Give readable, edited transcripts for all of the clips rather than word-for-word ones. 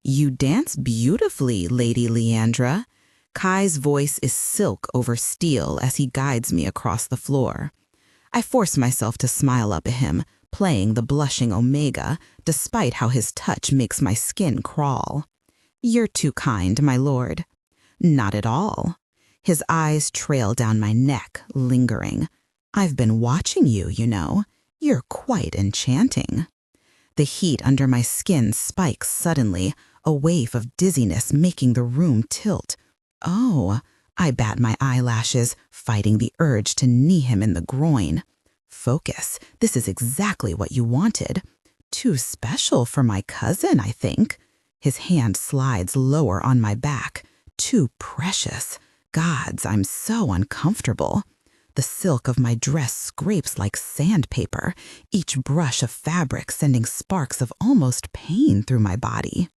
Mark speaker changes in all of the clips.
Speaker 1: You dance beautifully, Lady Leandra. Kai's voice is silk over steel as he guides me across the floor. I force myself to smile up at him, playing the blushing Omega, despite how his touch makes my skin crawl. You're too kind, my lord. Not at all. His eyes trail down my neck, lingering. I've been watching you, you know. You're quite enchanting. The heat under my skin spikes suddenly, a wave of dizziness making the room tilt. Oh, I bat my eyelashes, fighting the urge to knee him in the groin. Focus, this is exactly what you wanted. Too special for my cousin, I think. His hand slides lower on my back. Too precious. Gods, I'm so uncomfortable. The silk of my dress scrapes like sandpaper, each brush of fabric sending sparks of almost pain through my body.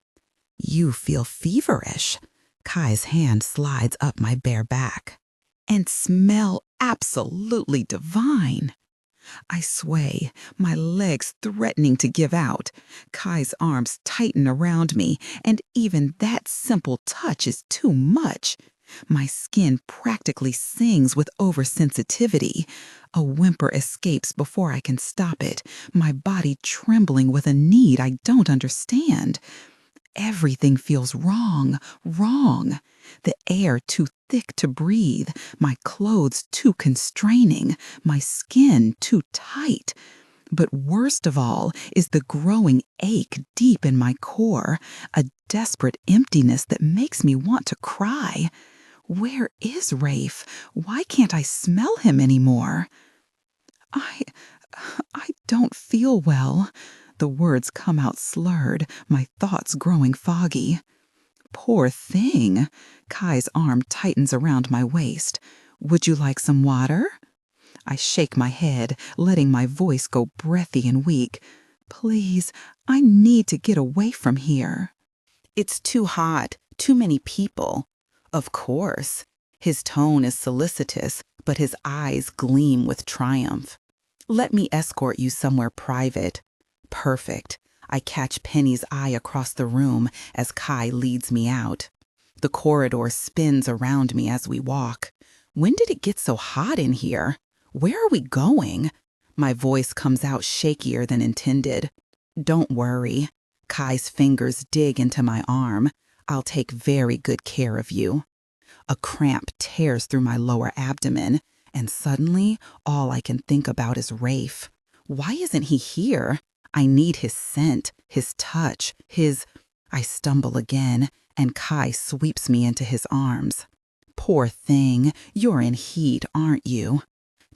Speaker 1: You feel feverish. Kai's hand slides up my bare back. And smell absolutely divine. I sway, my legs threatening to give out. Kai's arms tighten around me, and even that simple touch is too much. My skin practically sings with oversensitivity. A whimper escapes before I can stop it, my body trembling with a need I don't understand. Everything feels wrong. The air too thick to breathe, my clothes too constraining, my skin too tight. But worst of all is the growing ache deep in my core, a desperate emptiness that makes me want to cry. Where is Rafe? Why can't I smell him anymore? I don't feel well. The words come out slurred, my thoughts growing foggy. Poor thing. Kai's arm tightens around my waist. Would you like some water? I shake my head, letting my voice go breathy and weak. Please, I need to get away from here. It's too hot, too many people. Of course. His tone is solicitous, but his eyes gleam with triumph. Let me escort you somewhere private. Perfect. I catch Penny's eye across the room as Kai leads me out. The corridor spins around me as we walk. When did it get so hot in here? Where are we going? My voice comes out shakier than intended. Don't worry. Kai's fingers dig into my arm. I'll take very good care of you. A cramp tears through my lower abdomen, and suddenly all I can think about is Rafe. Why isn't he here? I need his scent, his touch, I stumble again, and Kai sweeps me into his arms. Poor thing, you're in heat, aren't you?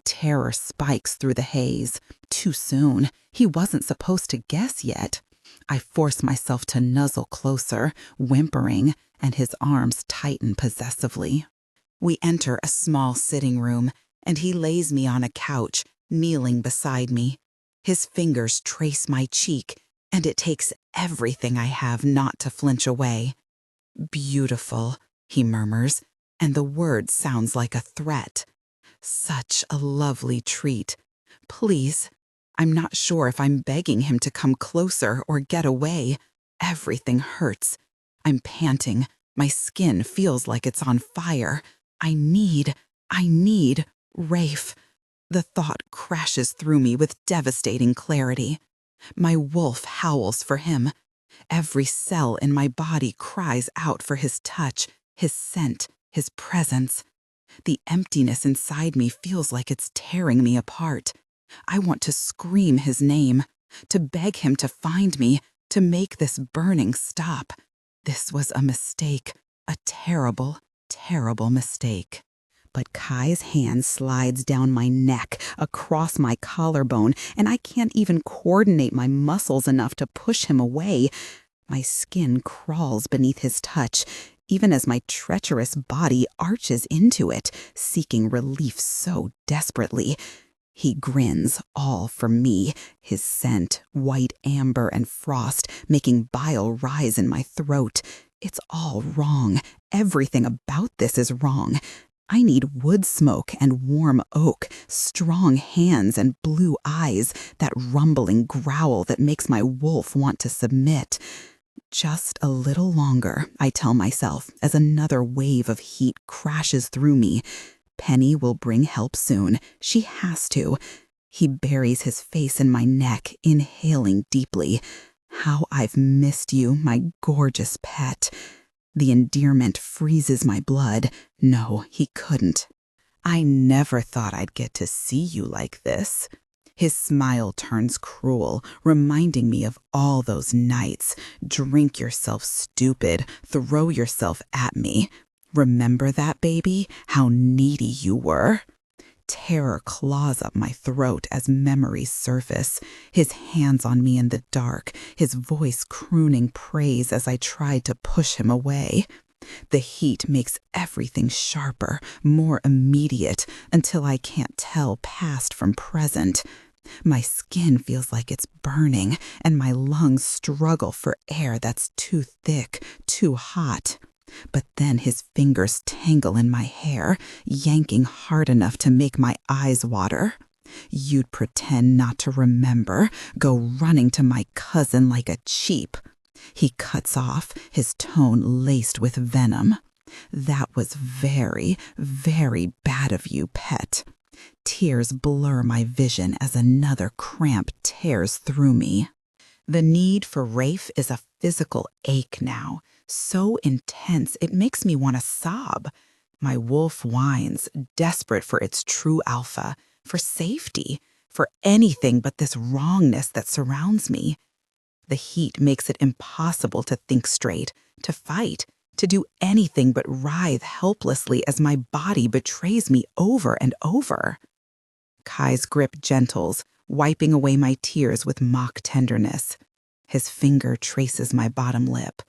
Speaker 1: Terror spikes through the haze. Too soon. He wasn't supposed to guess yet. I force myself to nuzzle closer, whimpering, and his arms tighten possessively. We enter a small sitting room, and he lays me on a couch, kneeling beside me. His fingers trace my cheek, and it takes everything I have not to flinch away. Beautiful, he murmurs, and the word sounds like a threat. Such a lovely treat. Please, I'm not sure if I'm begging him to come closer or get away. Everything hurts. I'm panting. My skin feels like it's on fire. I need Rafe. The thought crashes through me with devastating clarity. My wolf howls for him. Every cell in my body cries out for his touch, his scent, his presence. The emptiness inside me feels like it's tearing me apart. I want to scream his name, to beg him to find me, to make this burning stop. This was a mistake, a terrible, terrible mistake. But Kai's hand slides down my neck, across my collarbone, and I can't even coordinate my muscles enough to push him away. My skin crawls beneath his touch, even as my treacherous body arches into it, seeking relief so desperately. He grins, all for me, his scent, white amber and frost, making bile rise in my throat. It's all wrong. Everything about this is wrong. I need wood smoke and warm oak, strong hands and blue eyes, that rumbling growl that makes my wolf want to submit. Just a little longer, I tell myself, as another wave of heat crashes through me. Penny will bring help soon. She has to. He buries his face in my neck, inhaling deeply. How I've missed you, my gorgeous pet. The endearment freezes my blood. No, he couldn't. I never thought I'd get to see you like this. His smile turns cruel, reminding me of all those nights. Drink yourself stupid, throw yourself at me. Remember that, baby? How needy you were? Terror claws up my throat as memories surface. His hands on me in the dark, his voice crooning praise as I tried to push him away. The heat makes everything sharper, more immediate, until I can't tell past from present. My skin feels like it's burning, and my lungs struggle for air that's too thick, too hot. But then his fingers tangle in my hair, yanking hard enough to make my eyes water. You'd pretend not to remember, go running to my cousin like a cheap. He cuts off, his tone laced with venom. That was very, very bad of you, pet. Tears blur my vision as another cramp tears through me. The need for Rafe is a physical ache now, so intense it makes me want to sob. My wolf whines, desperate for its true alpha, for safety, for anything but this wrongness that surrounds me. The heat makes it impossible to think straight, to fight, to do anything but writhe helplessly as my body betrays me over and over. Kai's grip gentles, wiping away my tears with mock tenderness. His finger traces my bottom lip.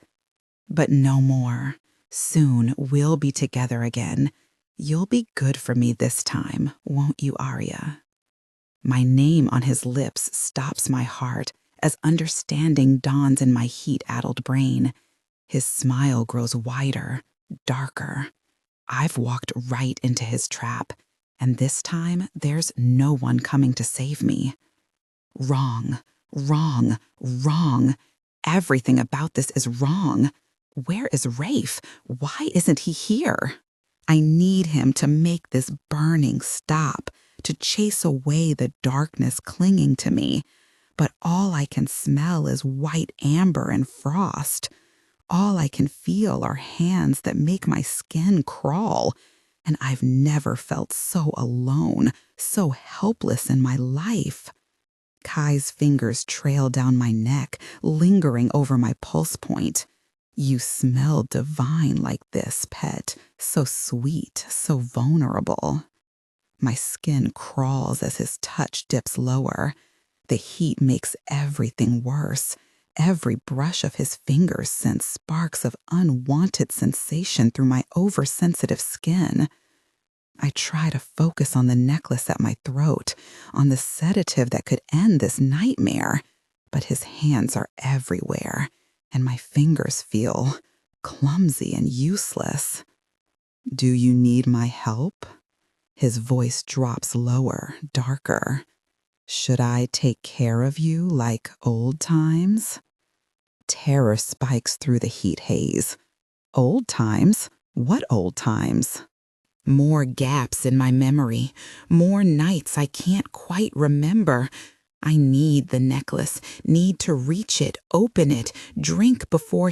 Speaker 1: But no more. Soon we'll be together again. You'll be good for me this time, won't you, Arya? My name on his lips stops my heart as understanding dawns in my heat-addled brain. His smile grows wider, darker. I've walked right into his trap, and this time there's no one coming to save me. Wrong, wrong, wrong. Everything about this is wrong. Where is Rafe? Why isn't he here? I need him to make this burning stop, to chase away the darkness clinging to me. But all I can smell is white amber and frost. All I can feel are hands that make my skin crawl. And I've never felt so alone, so helpless in my life. Kai's fingers trail down my neck, lingering over my pulse point. You smell divine like this, pet. So sweet, so vulnerable. My skin crawls as his touch dips lower. The heat makes everything worse. Every brush of his fingers sends sparks of unwanted sensation through my oversensitive skin. I try to focus on the necklace at my throat, on the sedative that could end this nightmare, but his hands are everywhere, and my fingers feel clumsy and useless. Do you need my help? His voice drops lower, darker. Should I take care of you like old times? Terror spikes through the heat haze. Old times? What old times? More gaps in my memory, more nights I can't quite remember. I need the necklace, need to reach it, open it, drink before.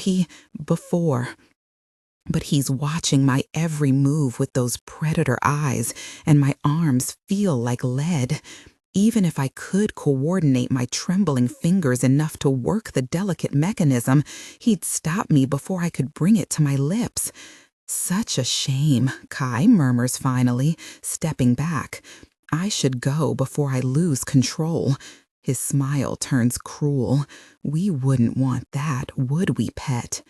Speaker 1: But he's watching my every move with those predator eyes, and my arms feel like lead. Even if I could coordinate my trembling fingers enough to work the delicate mechanism, he'd stop me before I could bring it to my lips. Such a shame, Kai murmurs finally, stepping back. I should go before I lose control. His smile turns cruel. We wouldn't want that, would we, pet?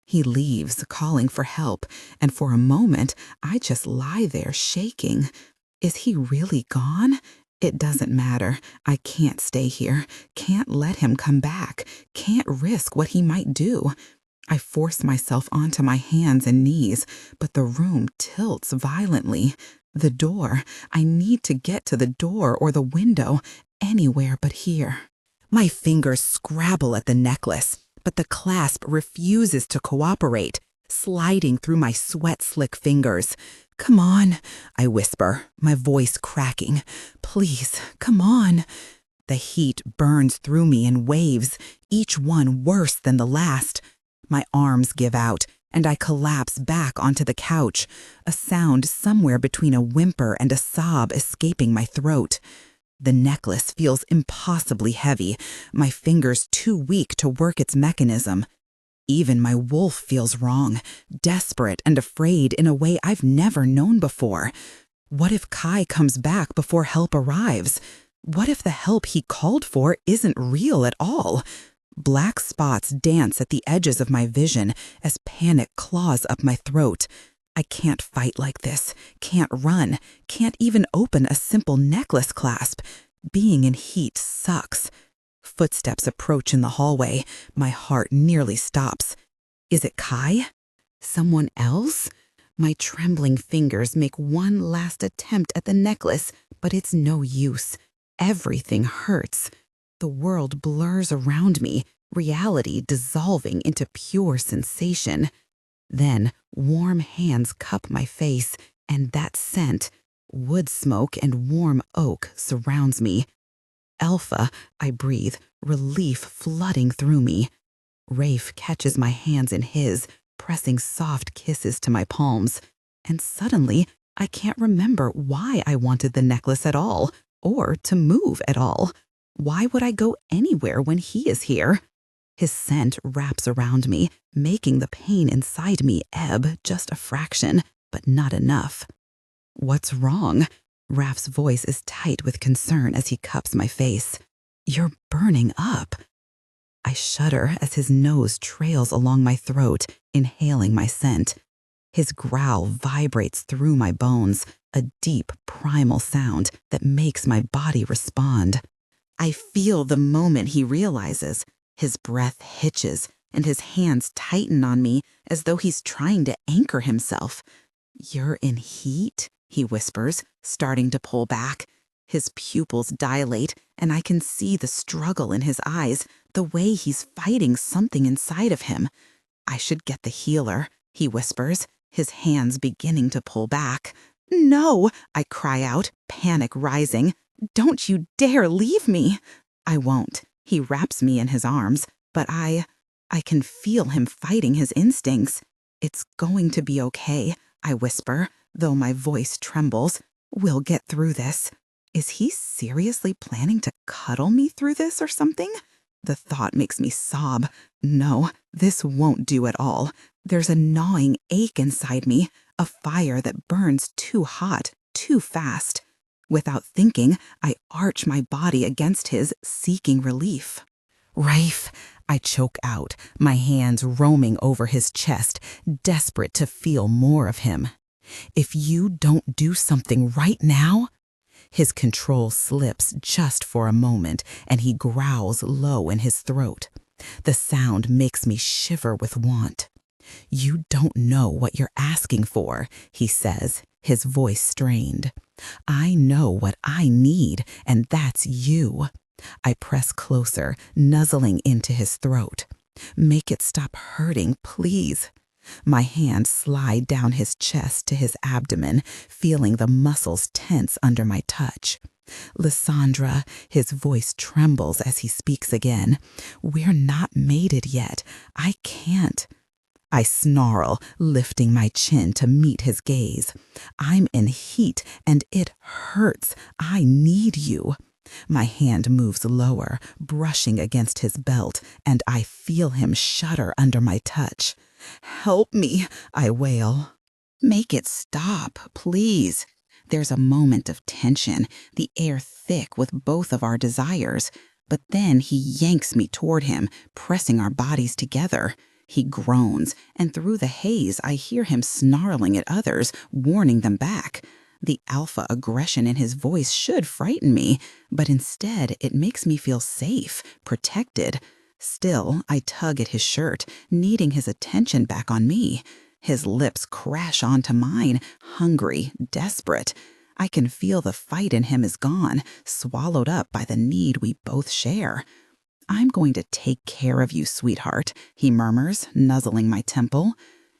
Speaker 1: He leaves, calling for help, and for a moment, I just lie there shaking. Is he really gone? It doesn't matter. I can't stay here, can't let him come back, can't risk what he might do. I force myself onto my hands and knees, but the room tilts violently. The door. I need to get to the door or the window, anywhere but here. My fingers scrabble at the necklace. but the clasp refuses to cooperate, sliding through my sweat-slick fingers. "Come on," I whisper, my voice cracking. "Please, come on." The heat burns through me in waves, each one worse than the last. My arms give out, and I collapse back onto the couch, a sound somewhere between a whimper and a sob escaping my throat. The necklace feels impossibly heavy, my fingers too weak to work its mechanism. Even my wolf feels wrong, desperate and afraid in a way I've never known before. What if Kai comes back before help arrives? What if the help he called for isn't real at all? Black spots dance at the edges of my vision as panic claws up my throat. I can't fight like this, can't run, can't even open a simple necklace clasp. Being in heat sucks. Footsteps approach in the hallway. My heart nearly stops. Is it Kai? Someone else? My trembling fingers make one last attempt at the necklace, but it's no use. Everything hurts. The world blurs around me, reality dissolving into pure sensation. Then warm hands cup my face, and that scent, wood smoke and warm oak, surrounds me. "Alpha," I breathe, relief flooding through me. Rafe catches my hands in his, pressing soft kisses to my palms. And suddenly, I can't remember why I wanted the necklace at all, or to move at all. Why would I go anywhere when he is here? His scent wraps around me, making the pain inside me ebb just a fraction, but not enough. "What's wrong?" Raf's voice is tight with concern as he cups my face. "You're burning up." I shudder as his nose trails along my throat, inhaling my scent. His growl vibrates through my bones, a deep, primal sound that makes my body respond. I feel the moment he realizes. His breath hitches, and his hands tighten on me as though he's trying to anchor himself. "You're in heat?" he whispers, starting to pull back. His pupils dilate, and I can see the struggle in his eyes, the way he's fighting something inside of him. "I should get the healer," he whispers, his hands beginning to pull back. "No!" I cry out, panic rising. "Don't you dare leave me!" "I won't." He wraps me in his arms, but I can feel him fighting his instincts. "It's going to be okay," I whisper, though my voice trembles. "We'll get through this." Is he seriously planning to cuddle me through this or something? The thought makes me sob. No, this won't do at all. There's a gnawing ache inside me, a fire that burns too hot, too fast. Without thinking, I arch my body against his, seeking relief. "Rafe," I choke out, my hands roaming over his chest, desperate to feel more of him. "If you don't do something right now..." His control slips just for a moment, and he growls low in his throat. The sound makes me shiver with want. "You don't know what you're asking for," he says, his voice strained. "I know what I need, and that's you." I press closer, nuzzling into his throat. "Make it stop hurting, please." My hands slide down his chest to his abdomen, feeling the muscles tense under my touch. "Lysandra," his voice trembles as he speaks again. "We're not mated yet. I can't." I snarl, lifting my chin to meet his gaze. "I'm in heat, and it hurts. I need you." My hand moves lower, brushing against his belt, and I feel him shudder under my touch. "Help me," I wail. "Make it stop, please." There's a moment of tension, the air thick with both of our desires. But then he yanks me toward him, pressing our bodies together. He groans, and through the haze I hear him snarling at others, warning them back. The alpha aggression in his voice should frighten me, but instead it makes me feel safe, protected. Still, I tug at his shirt, needing his attention back on me. His lips crash onto mine, hungry, desperate. I can feel the fight in him is gone, swallowed up by the need we both share. I'm going to take care of you, sweetheart, he murmurs, nuzzling my temple.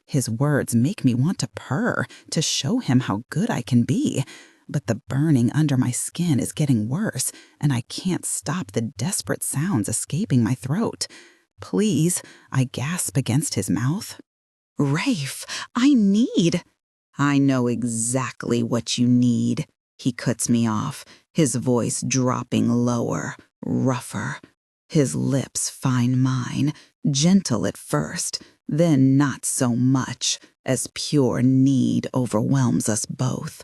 Speaker 1: His words make me want to purr, to show him how good I can be. But the burning under my skin is getting worse, and I can't stop the desperate sounds escaping my throat. Please, I gasp against his mouth. Rafe, I need... I know exactly what you need. He cuts me off, his voice dropping lower, rougher. His lips find mine, gentle at first, then not so much, as pure need overwhelms us both.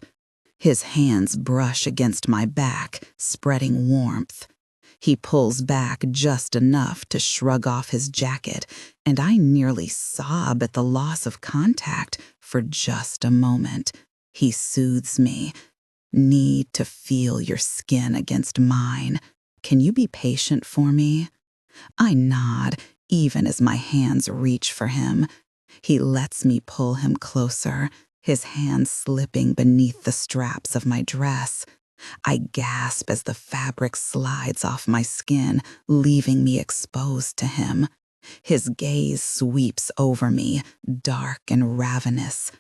Speaker 1: His hands brush against my back, spreading warmth. He pulls back just enough to shrug off his jacket, and I nearly sob at the loss of contact for just a moment. He soothes me. Need to feel your skin against mine. Can you be patient for me? I nod, even as my hands reach for him. He lets me pull him closer, his hands slipping beneath the straps of my dress. I gasp as the fabric slides off my skin, leaving me exposed to him. His gaze sweeps over me, dark and ravenous.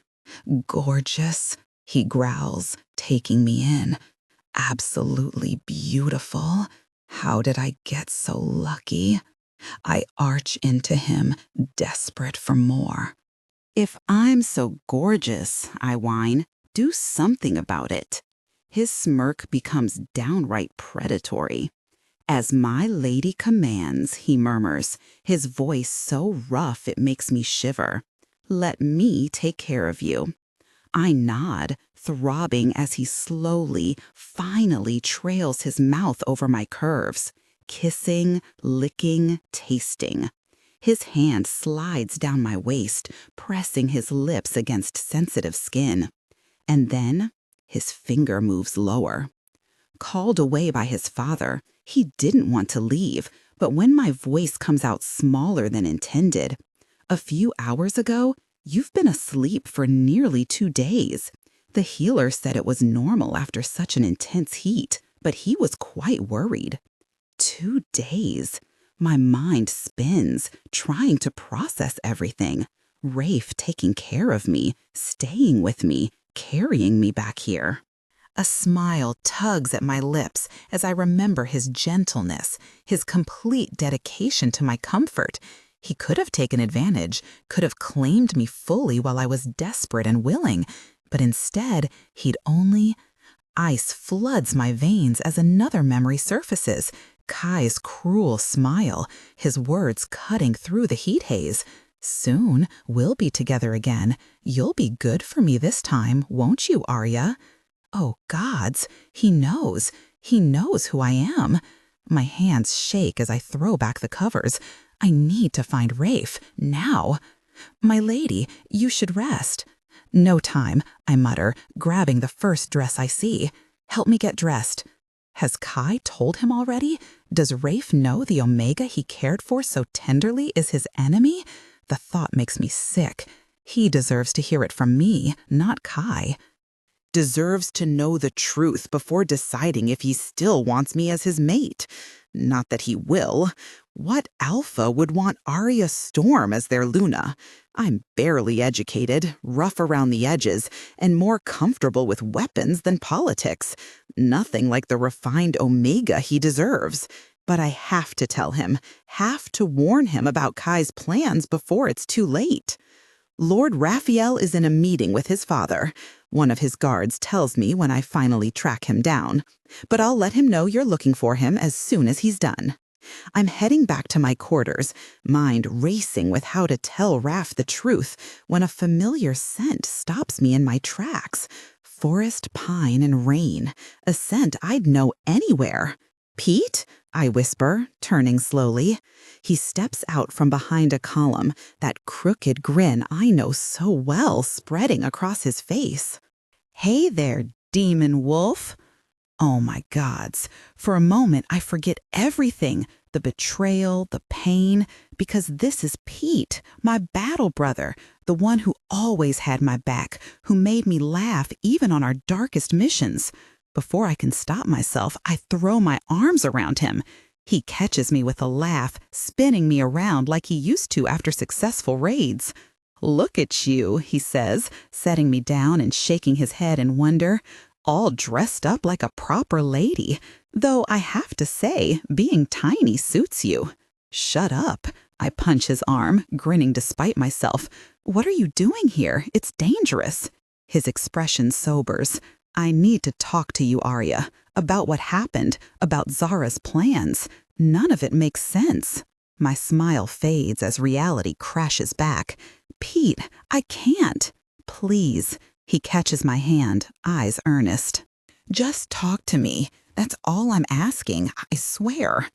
Speaker 1: Gorgeous, he growls, taking me in. Absolutely beautiful. How did I get so lucky? I arch into him, desperate for more. If I'm so gorgeous, I whine, do something about it. His smirk becomes downright predatory. As my lady commands, he murmurs, his voice so rough it makes me shiver. Let me take care of you. I nod, throbbing as he slowly, finally trails his mouth over my curves, kissing, licking, tasting. His hand slides down my waist, pressing his lips against sensitive skin. And then his finger moves lower. Called away by his father, he didn't want to leave, but when my voice comes out smaller than intended, a few hours ago, you've been asleep for nearly 2 days. The healer said it was normal after such an intense heat, but he was quite worried. 2 days. My mind spins, trying to process everything. Rafe taking care of me, staying with me, carrying me back here. A smile tugs at my lips as I remember his gentleness, his complete dedication to my comfort. He could have taken advantage, could have claimed me fully while I was desperate and willing, but instead, he'd only... Ice floods my veins as another memory surfaces. Kai's cruel smile, his words cutting through the heat haze. Soon, we'll be together again. You'll be good for me this time, won't you, Arya? Oh, gods, he knows. He knows who I am. My hands shake as I throw back the covers. I need to find Rafe, now. My lady, you should rest. No time, I mutter, grabbing the first dress I see. Help me get dressed. Has Kai told him already? Does Rafe know the Omega he cared for so tenderly is his enemy? The thought makes me sick. He deserves to hear it from me, not Kai. Deserves to know the truth before deciding if he still wants me as his mate. Not that he will. What alpha would want Arya Storm as their Luna? I'm barely educated, rough around the edges, and more comfortable with weapons than politics. Nothing like the refined Omega he deserves. But I have to tell him, have to warn him about Kai's plans before it's too late. Lord Raphael is in a meeting with his father. One of his guards tells me when I finally track him down. But I'll let him know you're looking for him as soon as he's done. I'm heading back to my quarters, mind racing with how to tell Raph the truth, when a familiar scent stops me in my tracks. Forest, pine, and rain, a scent I'd know anywhere. Pete? I whisper, turning slowly. He steps out from behind a column, that crooked grin I know so well spreading across his face. Hey there, demon wolf. Oh my gods, for a moment I forget everything, the betrayal, the pain, because this is Pete, my battle brother, the one who always had my back, who made me laugh even on our darkest missions. Before I can stop myself, I throw my arms around him. He catches me with a laugh, spinning me around like he used to after successful raids. "Look at you," he says, setting me down and shaking his head in wonder. "All dressed up like a proper lady. Though I have to say, being tiny suits you." "Shut up." I punch his arm, grinning despite myself. "What are you doing here? It's dangerous." His expression sobers. "I need to talk to you, Arya, about what happened, about Zara's plans. None of it makes sense." My smile fades as reality crashes back. "Pete, I can't." "Please." He catches my hand, eyes earnest. "Just talk to me. That's all I'm asking, I swear."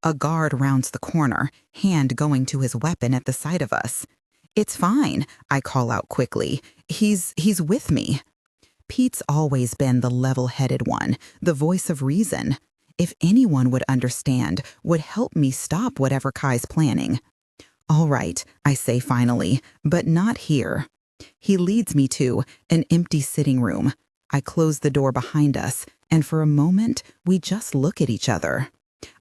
Speaker 1: A guard rounds the corner, hand going to his weapon at the sight of us. "It's fine," I call out quickly. He's with me." Pete's always been the level-headed one, the voice of reason. If anyone would understand, would help me stop whatever Kai's planning. "All right," I say finally, "but not here." He leads me to an empty sitting room. I close the door behind us, and for a moment, we just look at each other.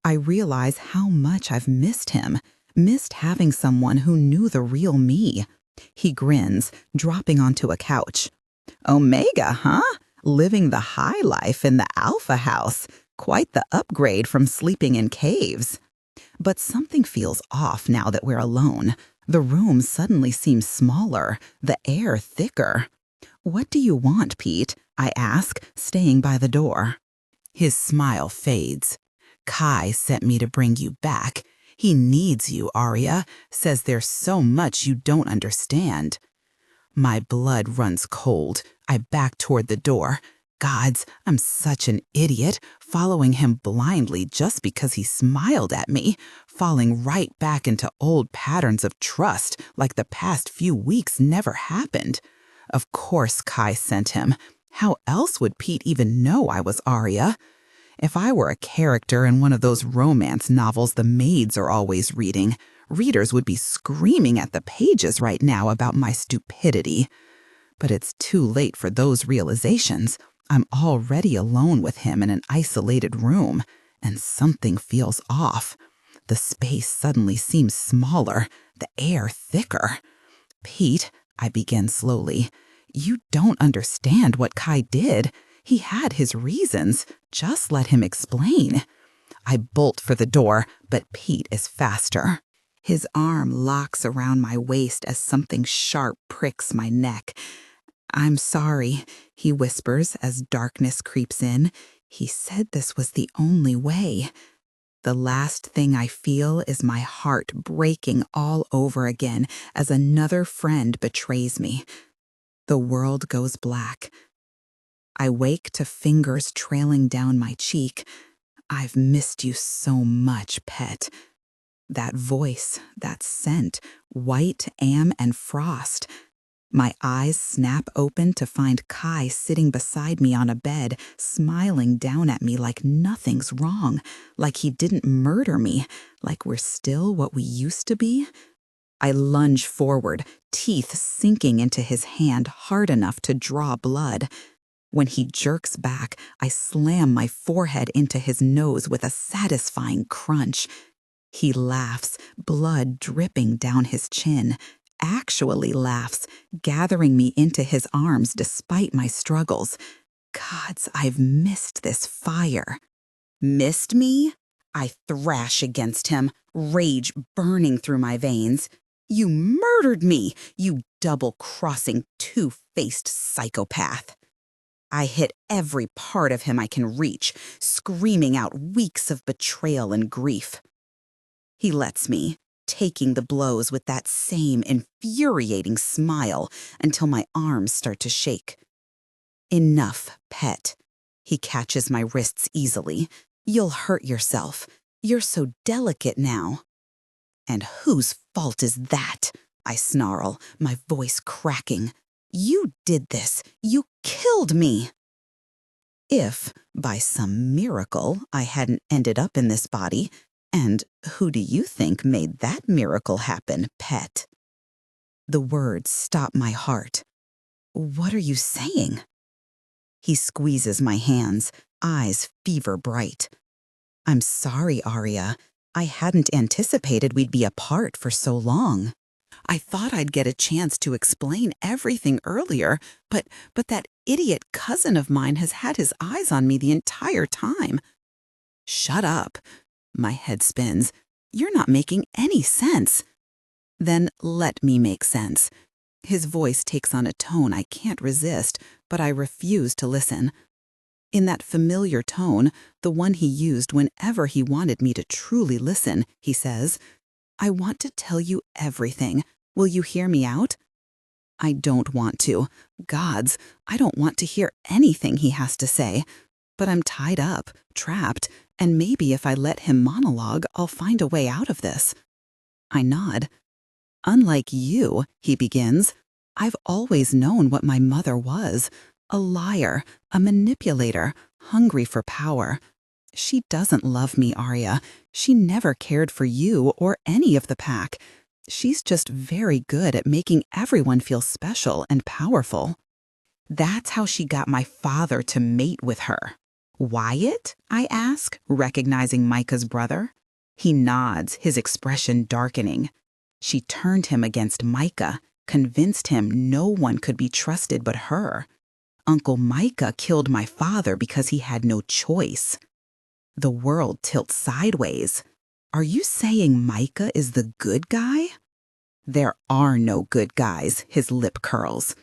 Speaker 1: I realize how much I've missed him, missed having someone who knew the real me. He grins, dropping onto a couch. "Omega, huh? Living the high life in the Alpha House. Quite the upgrade from sleeping in caves." But something feels off now that we're alone. The room suddenly seems smaller, the air thicker. "What do you want, Pete?" I ask, staying by the door. His smile fades. "Kai sent me to bring you back. He needs you, Arya. Says there's so much you don't understand." My blood runs cold. I back toward the door. Gods, I'm such an idiot, following him blindly just because he smiled at me, falling right back into old patterns of trust like the past few weeks never happened. Of course Kai sent him. How else would Pete even know I was Arya? If I were a character in one of those romance novels the maids are always reading, readers would be screaming at the pages right now about my stupidity. But it's too late for those realizations. I'm already alone with him in an isolated room, and something feels off. The space suddenly seems smaller, the air thicker. "Pete," I begin slowly, "you don't understand what Kai did. He had his reasons. Just let him explain." I bolt for the door, but Pete is faster. His arm locks around my waist as something sharp pricks my neck. "I'm sorry," he whispers as darkness creeps in. "He said this was the only way." The last thing I feel is my heart breaking all over again as another friend betrays me. The world goes black. I wake to fingers trailing down my cheek. "I've missed you so much, pet." That voice, that scent, white am and frost. My eyes snap open to find Kai sitting beside me on a bed, smiling down at me like nothing's wrong, like he didn't murder me, like we're still what we used to be. I lunge forward, teeth sinking into his hand hard enough to draw blood. When he jerks back, I slam my forehead into his nose with a satisfying crunch. He laughs, blood dripping down his chin, actually laughs, gathering me into his arms despite my struggles. Gods, I've missed this fire. "Missed me?" I thrash against him, rage burning through my veins. "You murdered me, you double-crossing, two-faced psychopath." I hit every part of him I can reach, screaming out weeks of betrayal and grief. He lets me, taking the blows with that same infuriating smile until my arms start to shake. "Enough, pet." He catches my wrists easily. "You'll hurt yourself. You're so delicate now." "And whose fault is that?" I snarl, my voice cracking. "You did this. You killed me." If, by some miracle, I hadn't ended up in this body, and who do you think made that miracle happen, pet? The words stop my heart. "What are you saying?" He squeezes my hands, eyes fever bright. I'm sorry, Arya. I hadn't anticipated we'd be apart for so long. I thought I'd get a chance to explain everything earlier, but that idiot cousin of mine has had his eyes on me the entire time. Shut up. My head spins. You're not making any sense. Then let me make sense. His voice takes on a tone I can't resist, but I refuse to listen. In that familiar tone, the one he used whenever he wanted me to truly listen, he says, I want to tell you everything. Will you hear me out? I don't want to. Gods, I don't want to hear anything he has to say. But I'm tied up, trapped, and maybe if I let him monologue, I'll find a way out of this. I nod. Unlike you, he begins, I've always known what my mother was. A liar, a manipulator, hungry for power. She doesn't love me, Arya. She never cared for you or any of the pack. She's just very good at making everyone feel special and powerful. That's how she got my father to mate with her. Wyatt? I ask, recognizing Micah's brother. He nods, his expression darkening. She turned him against Micah, convinced him no one could be trusted but her. Uncle Micah killed my father because he had no choice. The world tilts sideways. Are you saying Micah is the good guy? There are no good guys, his lip curls.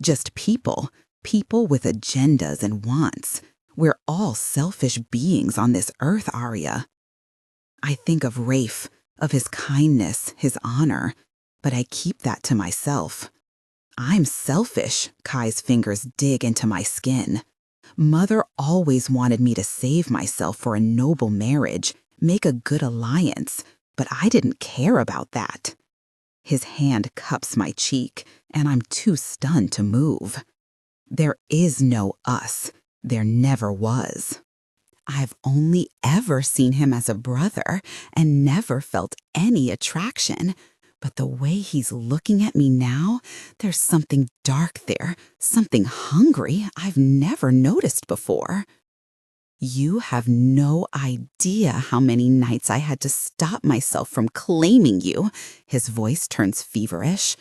Speaker 1: Just people with agendas and wants. We're all selfish beings on this earth, Arya. I think of Rafe, of his kindness, his honor, but I keep that to myself. I'm selfish, Kai's fingers dig into my skin. Mother always wanted me to save myself for a noble marriage, make a good alliance, but I didn't care about that. His hand cups my cheek, and I'm too stunned to move. There is no us. There never was. I've only ever seen him as a brother and never felt any attraction. But the way he's looking at me now, there's something dark there, something hungry I've never noticed before. You have no idea how many nights I had to stop myself from claiming you. His voice turns feverish.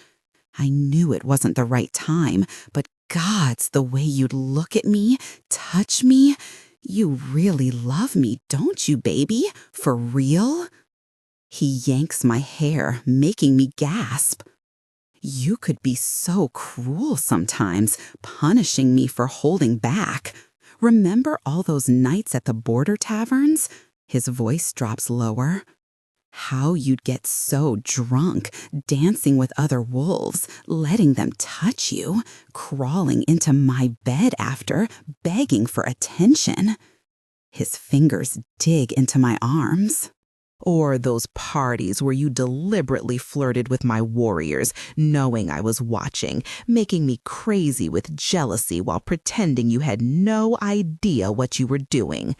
Speaker 1: I knew it wasn't the right time, but gods, the way you'd look at me, touch me. You really love me, don't you, baby? For real? He yanks my hair, making me gasp. You could be so cruel sometimes, punishing me for holding back. Remember all those nights at the border taverns? His voice drops lower. How you'd get so drunk, dancing with other wolves, letting them touch you, crawling into my bed after, begging for attention. His fingers dig into my arms. Or those parties where you deliberately flirted with my warriors, knowing I was watching, making me crazy with jealousy while pretending you had no idea what you were doing.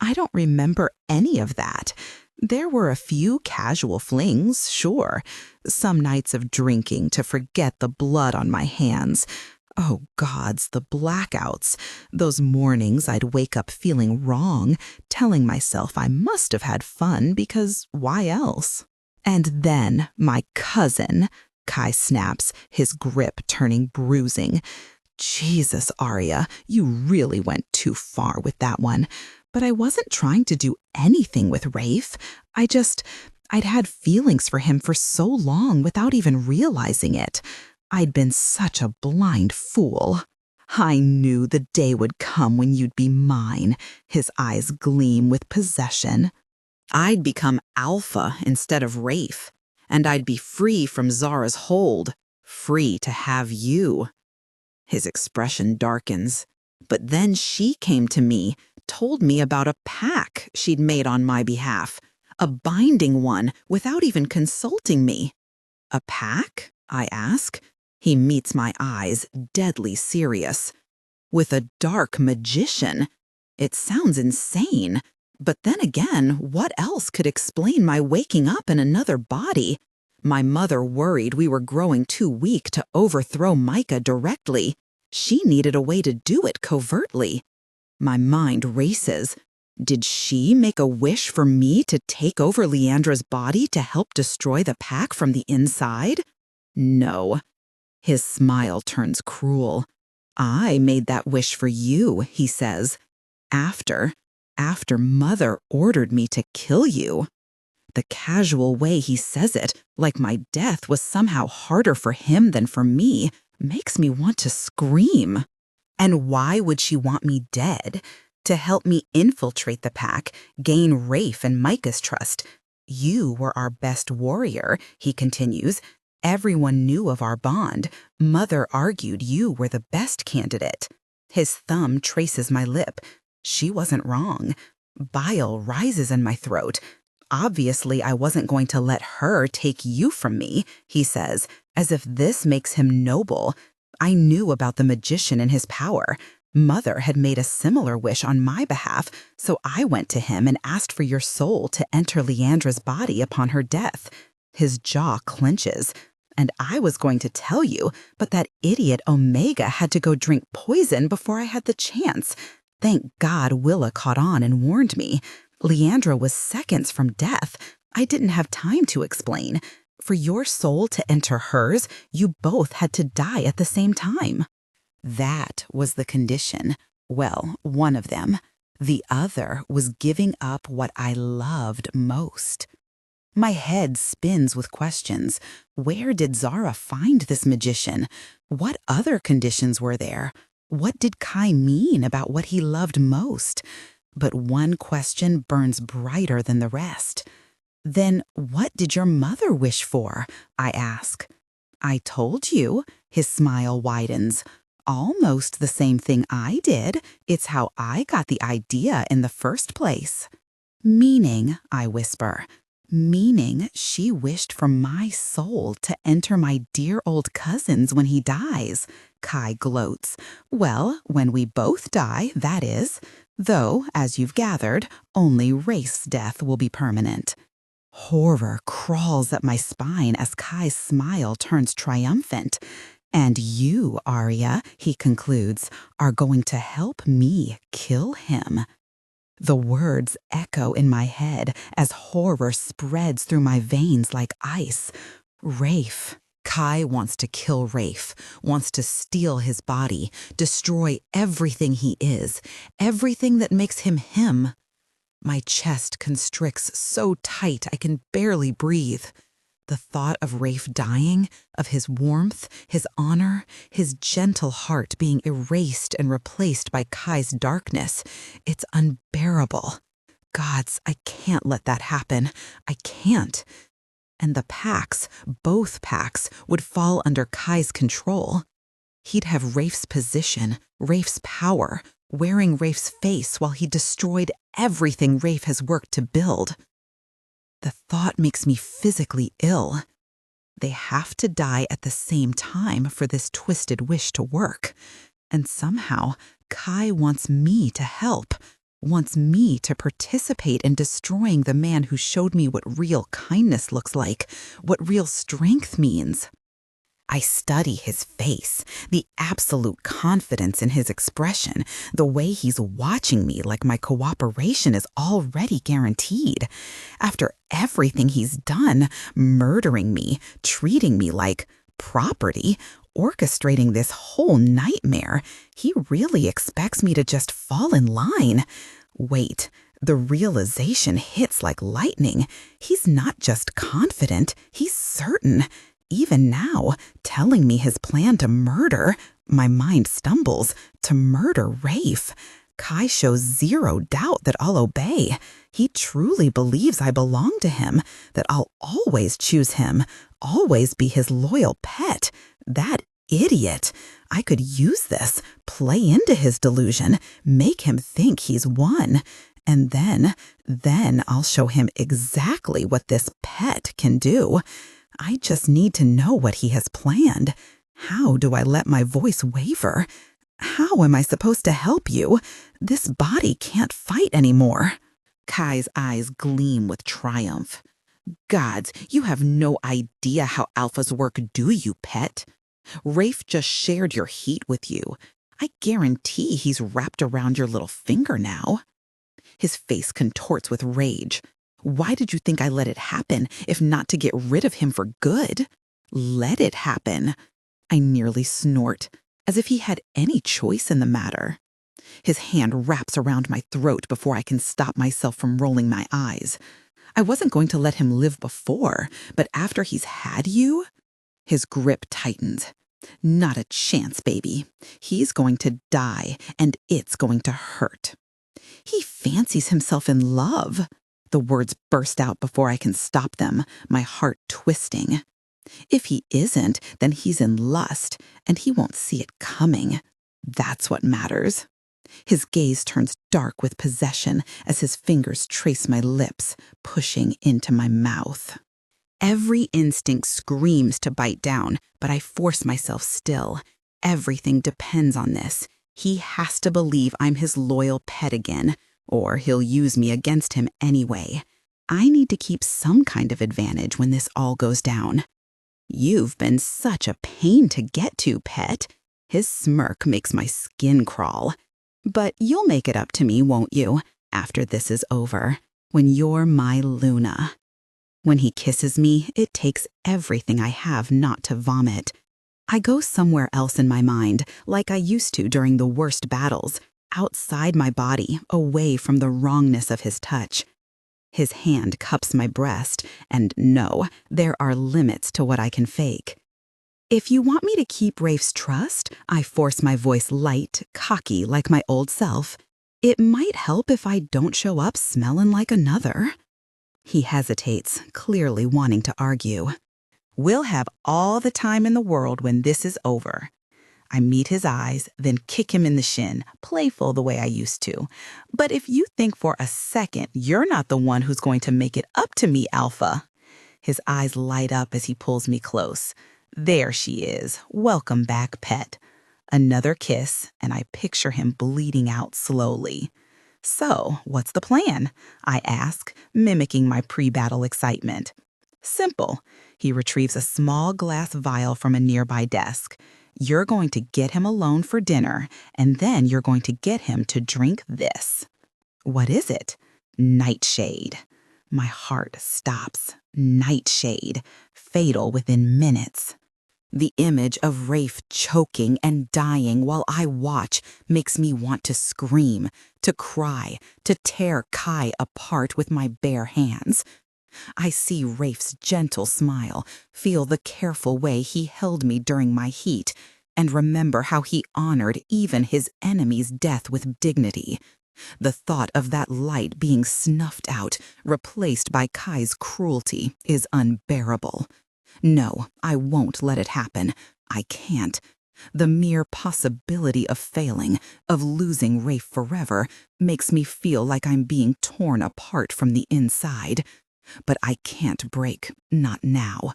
Speaker 1: I don't remember any of that. There were a few casual flings, sure. Some nights of drinking to forget the blood on my hands. Oh, gods, the blackouts. Those mornings I'd wake up feeling wrong, telling myself I must have had fun because why else? And then my cousin, Kai snaps, his grip turning bruising. Jesus, Arya, you really went too far with that one. But I wasn't trying to do anything with Rafe. I'd had feelings for him for so long without even realizing it. I'd been such a blind fool. I knew the day would come when you'd be mine. His eyes gleam with possession. I'd become alpha instead of Rafe, and I'd be free from Zara's hold, free to have you. His expression darkens. But then she came to me, told me about a pact she'd made on my behalf, a binding one without even consulting me. A pact? I ask. He meets my eyes, deadly serious. With a dark magician. It sounds insane. But then again, what else could explain my waking up in another body? My mother worried we were growing too weak to overthrow Micah directly. She needed a way to do it covertly. My mind races. Did she make a wish for me to take over Leandra's body to help destroy the pack from the inside? No. His smile turns cruel. I made that wish for you, he says. After Mother ordered me to kill you. The casual way he says it, like my death was somehow harder for him than for me, makes me want to scream. And why would she want me dead? To help me infiltrate the pack, gain Rafe and Micah's trust. You were our best warrior, he continues. Everyone knew of our bond. Mother argued you were the best candidate. His thumb traces my lip. She wasn't wrong. Bile rises in my throat. Obviously, I wasn't going to let her take you from me, he says, as if this makes him noble. I knew about the magician and his power. Mother had made a similar wish on my behalf, so I went to him and asked for your soul to enter Leandra's body upon her death. His jaw clenches. And I was going to tell you, but that idiot Omega had to go drink poison before I had the chance. Thank God Willa caught on and warned me. Leandra was seconds from death. I didn't have time to explain. For your soul to enter hers, you both had to die at the same time. That was the condition. Well, one of them. The other was giving up what I loved most. My head spins with questions. Where did Zara find this magician? What other conditions were there? What did Kai mean about what he loved most? But one question burns brighter than the rest. Then what did your mother wish for? I ask. I told you. His smile widens. Almost the same thing I did. It's how I got the idea in the first place. Meaning, I whisper. Meaning she wished for my soul to enter my dear old cousin's when he dies. Kai gloats. Well, when we both die, that is. Though, as you've gathered, only Rafe's death will be permanent. Horror crawls up my spine as Kai's smile turns triumphant. And you, Arya, he concludes, are going to help me kill him. The words echo in my head as horror spreads through my veins like ice. Rafe. Kai wants to kill Rafe, wants to steal his body, destroy everything he is, everything that makes him him. My chest constricts so tight I can barely breathe. The thought of Rafe dying, of his warmth, his honor, his gentle heart being erased and replaced by Kai's darkness, it's unbearable. Gods, I can't let that happen. I can't. And the packs, both packs, would fall under Kai's control. He'd have Rafe's position, Rafe's power, wearing Rafe's face while he destroyed everything Rafe has worked to build. The thought makes me physically ill. They have to die at the same time for this twisted wish to work. And somehow, Kai wants me to help, wants me to participate in destroying the man who showed me what real kindness looks like, what real strength means. I study his face, the absolute confidence in his expression, the way he's watching me like my cooperation is already guaranteed. After everything he's done, murdering me, treating me like property, orchestrating this whole nightmare, he really expects me to just fall in line. Wait, the realization hits like lightning. He's not just confident, he's certain. Even now, telling me his plan to murder, my mind stumbles, to murder Rafe. Kai shows zero doubt that I'll obey. He truly believes I belong to him, that I'll always choose him, always be his loyal pet. That idiot. I could use this, play into his delusion, make him think he's won. And then I'll show him exactly what this pet can do. I just need to know what he has planned. How do I let my voice waver? How am I supposed to help you? This body can't fight anymore. Kai's eyes gleam with triumph. Gods, you have no idea how alphas work, do you, pet? Rafe just shared your heat with you. I guarantee he's wrapped around your little finger now. His face contorts with rage. Why did you think I let it happen, if not to get rid of him for good? Let it happen. I nearly snort, as if he had any choice in the matter. His hand wraps around my throat before I can stop myself from rolling my eyes. I wasn't going to let him live before, but after he's had you? His grip tightens. Not a chance, baby. He's going to die, and it's going to hurt. He fancies himself in love. The words burst out before I can stop them, my heart twisting. If he isn't, then he's in lust, and he won't see it coming. That's what matters. His gaze turns dark with possession as his fingers trace my lips, pushing into my mouth. Every instinct screams to bite down, but I force myself still. Everything depends on this. He has to believe I'm his loyal pet again, or he'll use me against him anyway. I need to keep some kind of advantage when this all goes down. You've been such a pain to get to, pet. His smirk makes my skin crawl. But you'll make it up to me, won't you, after this is over, when you're my Luna. When he kisses me, it takes everything I have not to vomit. I go somewhere else in my mind, like I used to during the worst battles, outside my body, away from the wrongness of his touch. His hand cups my breast, and no, there are limits to what I can fake. If you want me to keep Rafe's trust, I force my voice light, cocky like my old self. It might help if I don't show up smelling like another. He hesitates, clearly wanting to argue. We'll have all the time in the world when this is over. I meet his eyes, then kick him in the shin, playful the way I used to. But if you think for a second you're not the one who's going to make it up to me, Alpha. His eyes light up as he pulls me close. There she is. Welcome back, pet. Another kiss, and I picture him bleeding out slowly. So, what's the plan? I ask, mimicking my pre-battle excitement. Simple. He retrieves a small glass vial from a nearby desk. You're going to get him alone for dinner, and then you're going to get him to drink this. What is it? Nightshade. My heart stops. Nightshade. Fatal within minutes. The image of Rafe choking and dying while I watch makes me want to scream, to cry, to tear Kai apart with my bare hands. I see Rafe's gentle smile, feel the careful way he held me during my heat, and remember how he honored even his enemy's death with dignity. The thought of that light being snuffed out, replaced by Kai's cruelty, is unbearable. No, I won't let it happen. I can't. The mere possibility of failing, of losing Rafe forever, makes me feel like I'm being torn apart from the inside. But I can't break, not now.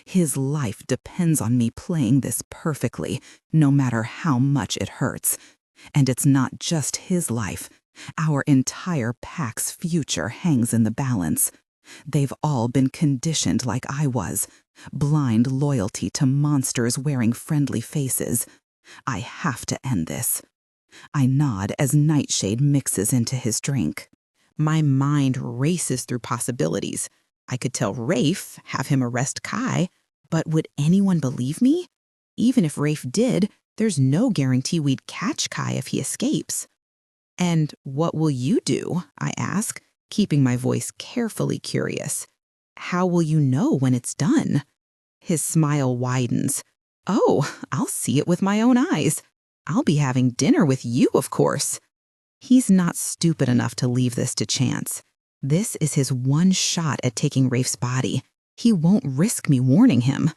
Speaker 1: His life depends on me playing this perfectly, no matter how much it hurts. And it's not just his life. Our entire pack's future hangs in the balance. They've all been conditioned like I was. Blind loyalty to monsters wearing friendly faces. I have to end this. I nod as Nightshade mixes into his drink. My mind races through possibilities. I could tell Rafe, have him arrest Kai, but would anyone believe me? Even if Rafe did, there's no guarantee we'd catch Kai if he escapes. And what will you do? I ask, keeping my voice carefully curious. How will you know when it's done? His smile widens. Oh, I'll see it with my own eyes. I'll be having dinner with you, of course. He's not stupid enough to leave this to chance. This is his one shot at taking Rafe's body. He won't risk me warning him.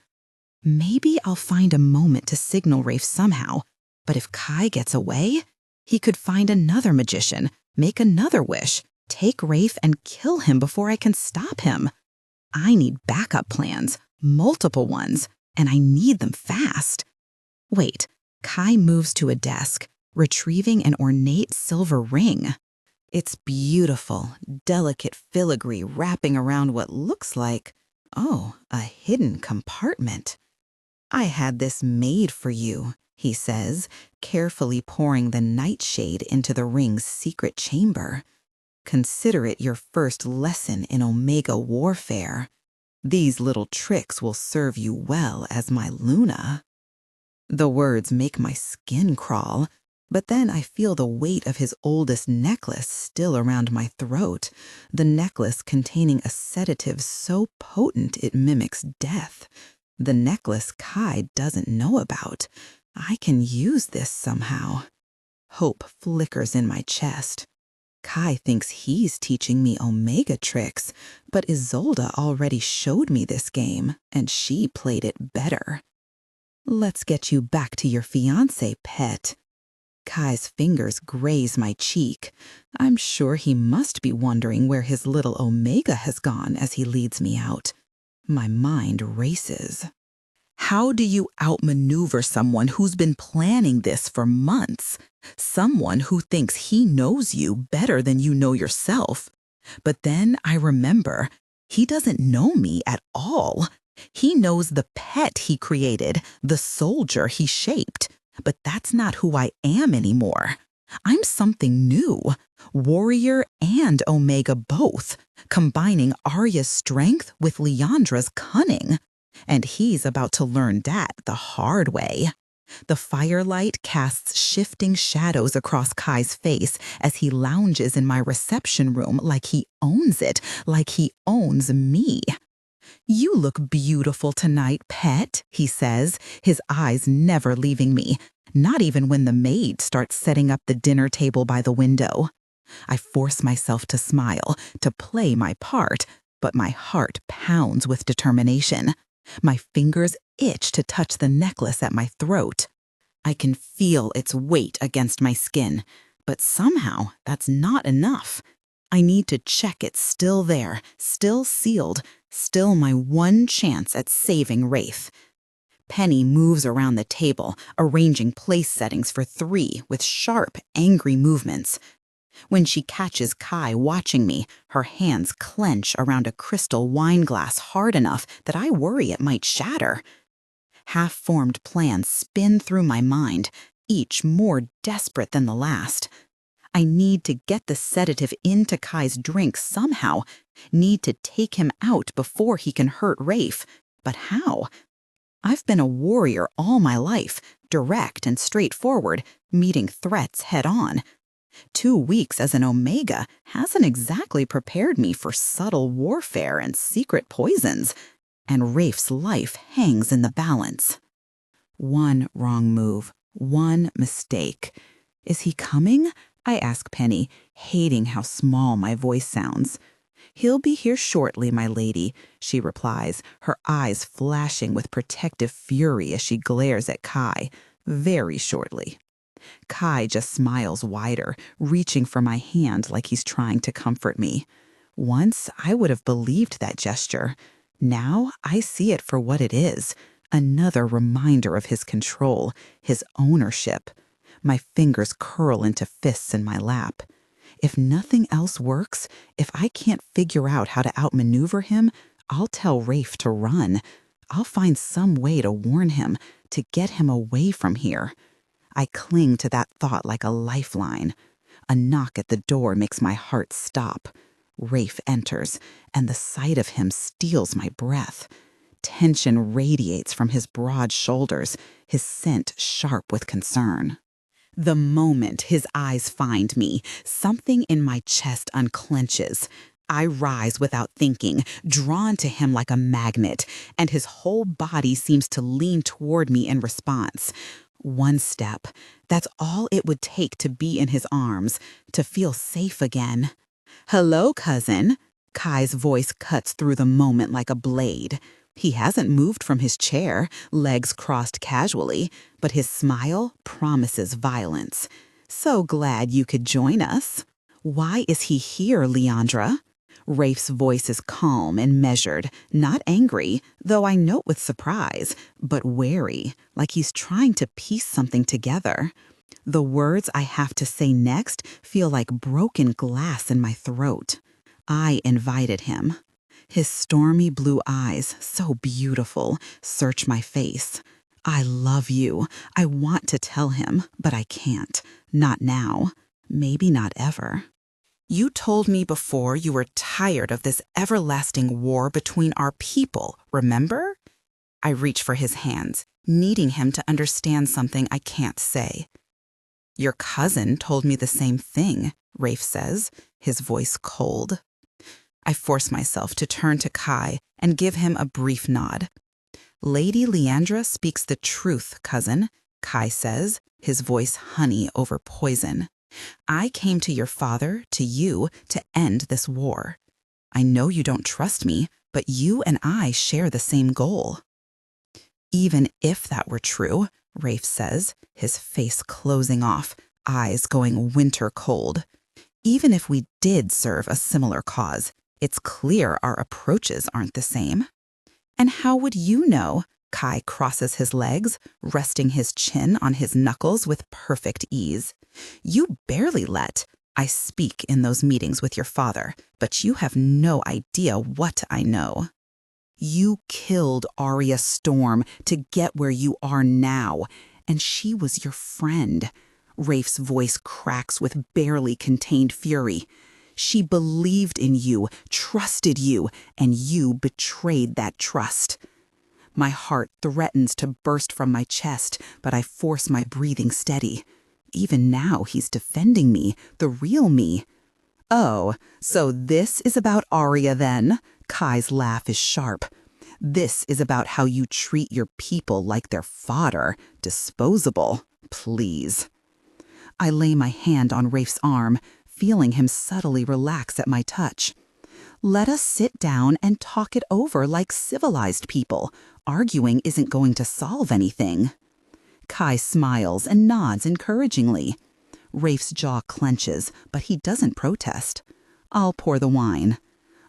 Speaker 1: Maybe I'll find a moment to signal Rafe somehow. But if Kai gets away, he could find another magician, make another wish, take Rafe and kill him before I can stop him. I need backup plans, multiple ones, and I need them fast. Wait, Kai moves to a desk, retrieving an ornate silver ring. It's beautiful, delicate filigree wrapping around what looks like, a hidden compartment. I had this made for you, he says, carefully pouring the nightshade into the ring's secret chamber. Consider it your first lesson in Omega warfare. These little tricks will serve you well as my Luna." The words make my skin crawl, but then I feel the weight of his oldest necklace still around my throat, the necklace containing a sedative so potent it mimics death. The necklace Kai doesn't know about. I can use this somehow. Hope flickers in my chest. Kai thinks he's teaching me Omega tricks, but Isolde already showed me this game, and she played it better. "Let's get you back to your fiancé, pet." Kai's fingers graze my cheek. I'm sure he must be wondering where his little Omega has gone as he leads me out. My mind races. How do you outmaneuver someone who's been planning this for months? Someone who thinks he knows you better than you know yourself. But then I remember, he doesn't know me at all. He knows the pet he created, the soldier he shaped. But that's not who I am anymore. I'm something new, warrior and Omega both, combining Arya's strength with Leandra's cunning. And he's about to learn that the hard way. The firelight casts shifting shadows across Kai's face as he lounges in my reception room like he owns it, like he owns me. "You look beautiful tonight, pet," he says, his eyes never leaving me, not even when the maid starts setting up the dinner table by the window. I force myself to smile, to play my part, but my heart pounds with determination. My fingers itch to touch the necklace at my throat. I can feel its weight against my skin, but somehow that's not enough. I need to check it's still there, still sealed, still my one chance at saving Rafe. Penny moves around the table, arranging place settings for 3 with sharp, angry movements. When she catches Kai watching me, her hands clench around a crystal wine glass hard enough that I worry it might shatter. Half-formed plans spin through my mind, each more desperate than the last. I need to get the sedative into Kai's drink somehow, need to take him out before he can hurt Rafe. But how? I've been a warrior all my life, direct and straightforward, meeting threats head-on. 2 weeks as an Omega hasn't exactly prepared me for subtle warfare and secret poisons, and Rafe's life hangs in the balance. One wrong move, one mistake. Is he coming? I ask Penny, hating how small my voice sounds. "He'll be here shortly, my lady," she replies, her eyes flashing with protective fury as she glares at Kai. "Very shortly." Kai just smiles wider, reaching for my hand like he's trying to comfort me. Once, I would have believed that gesture. Now, I see it for what it is. Another reminder of his control, his ownership. My fingers curl into fists in my lap. If nothing else works, if I can't figure out how to outmaneuver him, I'll tell Rafe to run. I'll find some way to warn him, to get him away from here. I cling to that thought like a lifeline. A knock at the door makes my heart stop. Rafe enters, and the sight of him steals my breath. Tension radiates from his broad shoulders, his scent sharp with concern. The moment his eyes find me, something in my chest unclenches. I rise without thinking, drawn to him like a magnet, and his whole body seems to lean toward me in response. One step. That's all it would take to be in his arms, to feel safe again. "Hello, cousin." Kai's voice cuts through the moment like a blade. He hasn't moved from his chair, legs crossed casually, but his smile promises violence. "So glad you could join us." "Why is he here, Leandra?" Rafe's voice is calm and measured, not angry, though I note with surprise, but wary, like he's trying to piece something together. The words I have to say next feel like broken glass in my throat. I invited him. His stormy blue eyes, so beautiful, search my face. I love you. I want to tell him, but I can't. Not now. Maybe not ever. You told me before you were tired of this everlasting war between our people, remember? I reach for his hands, needing him to understand something I can't say. Your cousin told me the same thing, Rafe says, his voice cold. I force myself to turn to Kai and give him a brief nod. Lady Leandra speaks the truth, cousin, Kai says, his voice honey over poison. I came to your father, to you, to end this war. I know you don't trust me, but you and I share the same goal. Even if that were true, Rafe says, his face closing off, eyes going winter cold. Even if we did serve a similar cause, it's clear our approaches aren't the same. And how would you know? Kai crosses his legs, resting his chin on his knuckles with perfect ease. You barely let. I speak in those meetings with your father, but you have no idea what I know. You killed Arya Storm to get where you are now, and she was your friend. Rafe's voice cracks with barely contained fury. She believed in you, trusted you, and you betrayed that trust. My heart threatens to burst from my chest, but I force my breathing steady. Even now, he's defending me, the real me. Oh, so this is about Arya then? Kai's laugh is sharp. This is about how you treat your people like their fodder, disposable. Please. I lay my hand on Rafe's arm, feeling him subtly relax at my touch. Let us sit down and talk it over like civilized people. Arguing isn't going to solve anything. Kai smiles and nods encouragingly. Rafe's jaw clenches, but he doesn't protest. I'll pour the wine.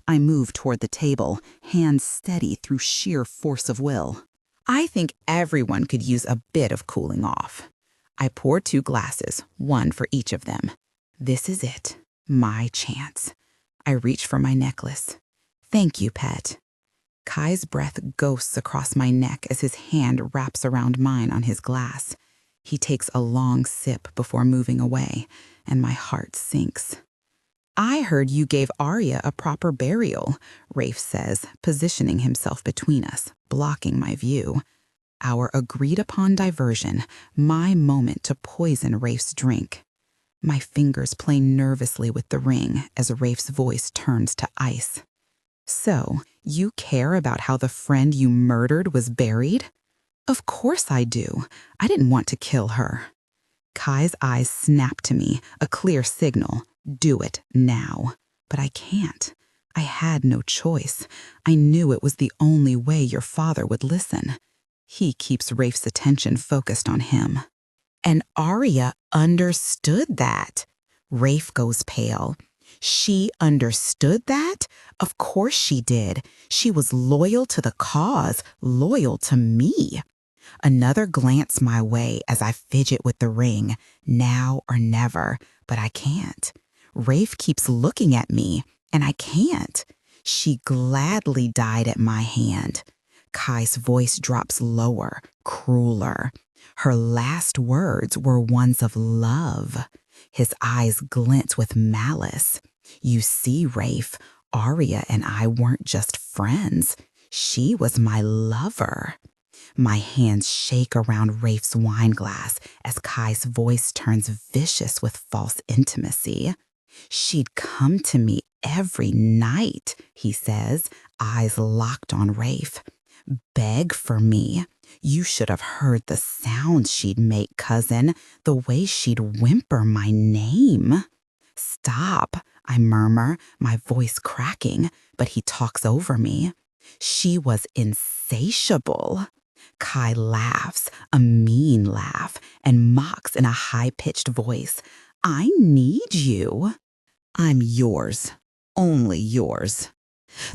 Speaker 1: I move toward the table, hands steady through sheer force of will. I think everyone could use a bit of cooling off. I pour 2 glasses, one for each of them. This is it, my chance. I reach for my necklace. Thank you, pet. Kai's breath ghosts across my neck as his hand wraps around mine on his glass. He takes a long sip before moving away, and my heart sinks. I heard you gave Arya a proper burial, Rafe says, positioning himself between us, blocking my view. Our agreed-upon diversion, my moment to poison Rafe's drink. My fingers play nervously with the ring as Rafe's voice turns to ice. So, you care about how the friend you murdered was buried? Of course I do. I didn't want to kill her. Kai's eyes snap to me, a clear signal. Do it now. But I can't. I had no choice. I knew it was the only way your father would listen. He keeps Rafe's attention focused on him. And Arya understood that. Rafe goes pale. She understood that? Of course she did. She was loyal to the cause, loyal to me. Another glance my way as I fidget with the ring, now or never, but I can't. Rafe keeps looking at me, and I can't. She gladly died at my hand. Kai's voice drops lower, crueler. Her last words were ones of love. His eyes glint with malice. You see, Rafe, Arya and I weren't just friends. She was my lover. My hands shake around Rafe's wine glass as Kai's voice turns vicious with false intimacy. She'd come to me every night, he says, eyes locked on Rafe. Beg for me. You should have heard the sounds she'd make, cousin, the way she'd whimper my name. Stop, I murmur, my voice cracking, but he talks over me. She was insatiable. Kai laughs, a mean laugh, and mocks in a high-pitched voice. I need you. I'm yours, only yours.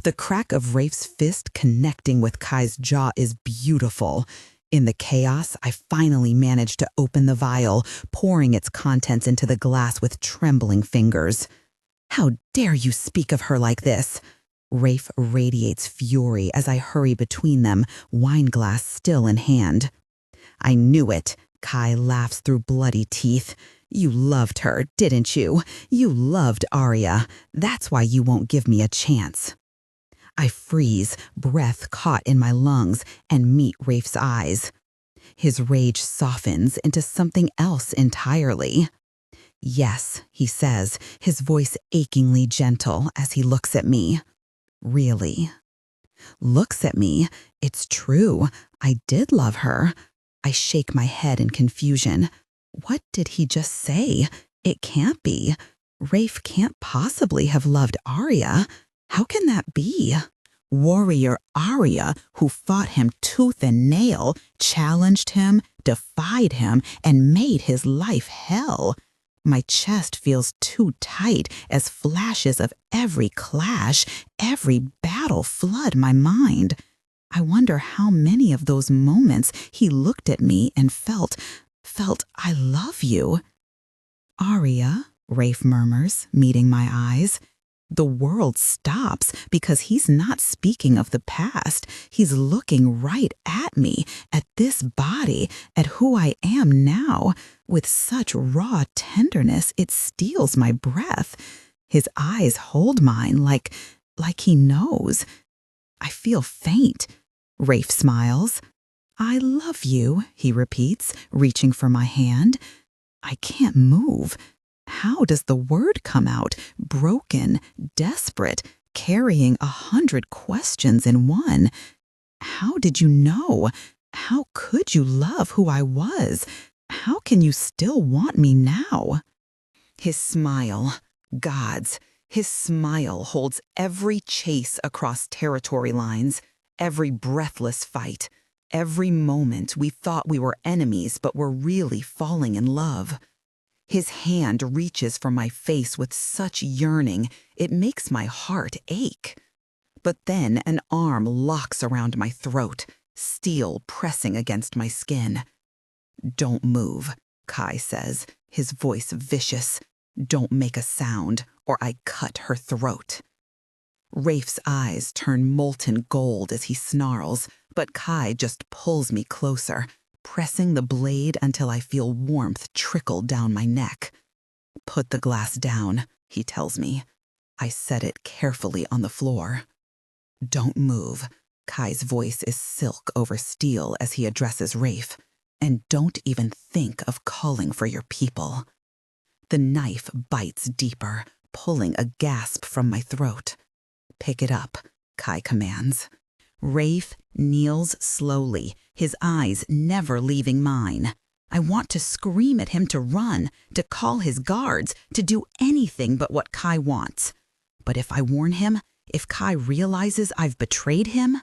Speaker 1: The crack of Rafe's fist connecting with Kai's jaw is beautiful. In the chaos, I finally manage to open the vial, pouring its contents into the glass with trembling fingers. How dare you speak of her like this? Rafe radiates fury as I hurry between them, wineglass still in hand. I knew it, Kai laughs through bloody teeth. You loved her, didn't you? You loved Arya. That's why you won't give me a chance. I freeze, breath caught in my lungs, and meet Rafe's eyes. His rage softens into something else entirely. Yes, he says, his voice achingly gentle as he looks at me. Really? Looks at me. It's true. I did love her. I shake my head in confusion. What did he just say? It can't be. Rafe can't possibly have loved Arya. How can that be? Warrior Arya, who fought him tooth and nail, challenged him, defied him, and made his life hell. My chest feels too tight as flashes of every clash, every battle flood my mind. I wonder how many of those moments he looked at me and felt, I love you. Arya, Rafe murmurs, meeting my eyes. The world stops because he's not speaking of the past. He's looking right at me, at this body, at who I am now. With such raw tenderness, it steals my breath. His eyes hold mine like he knows. I feel faint. Rafe smiles. I love you, he repeats, reaching for my hand. I can't move. How does the word come out? Broken, desperate, carrying 100 questions in one. How did you know? How could you love who I was? How can you still want me now? His smile, God's, his smile holds every chase across territory lines, every breathless fight, every moment we thought we were enemies but were really falling in love. His hand reaches for my face with such yearning, it makes my heart ache. But then an arm locks around my throat, steel pressing against my skin. Don't move, Kai says, his voice vicious. Don't make a sound, or I cut her throat. Rafe's eyes turn molten gold as he snarls, but Kai just pulls me closer, pressing the blade until I feel warmth trickle down my neck. Put the glass down, he tells me. I set it carefully on the floor. Don't move. Kai's voice is silk over steel as he addresses Rafe. And don't even think of calling for your people. The knife bites deeper, pulling a gasp from my throat. Pick it up, Kai commands. Rafe kneels slowly, his eyes never leaving mine. I want to scream at him to run, to call his guards, to do anything but what Kai wants. But if I warn him, if Kai realizes I've betrayed him,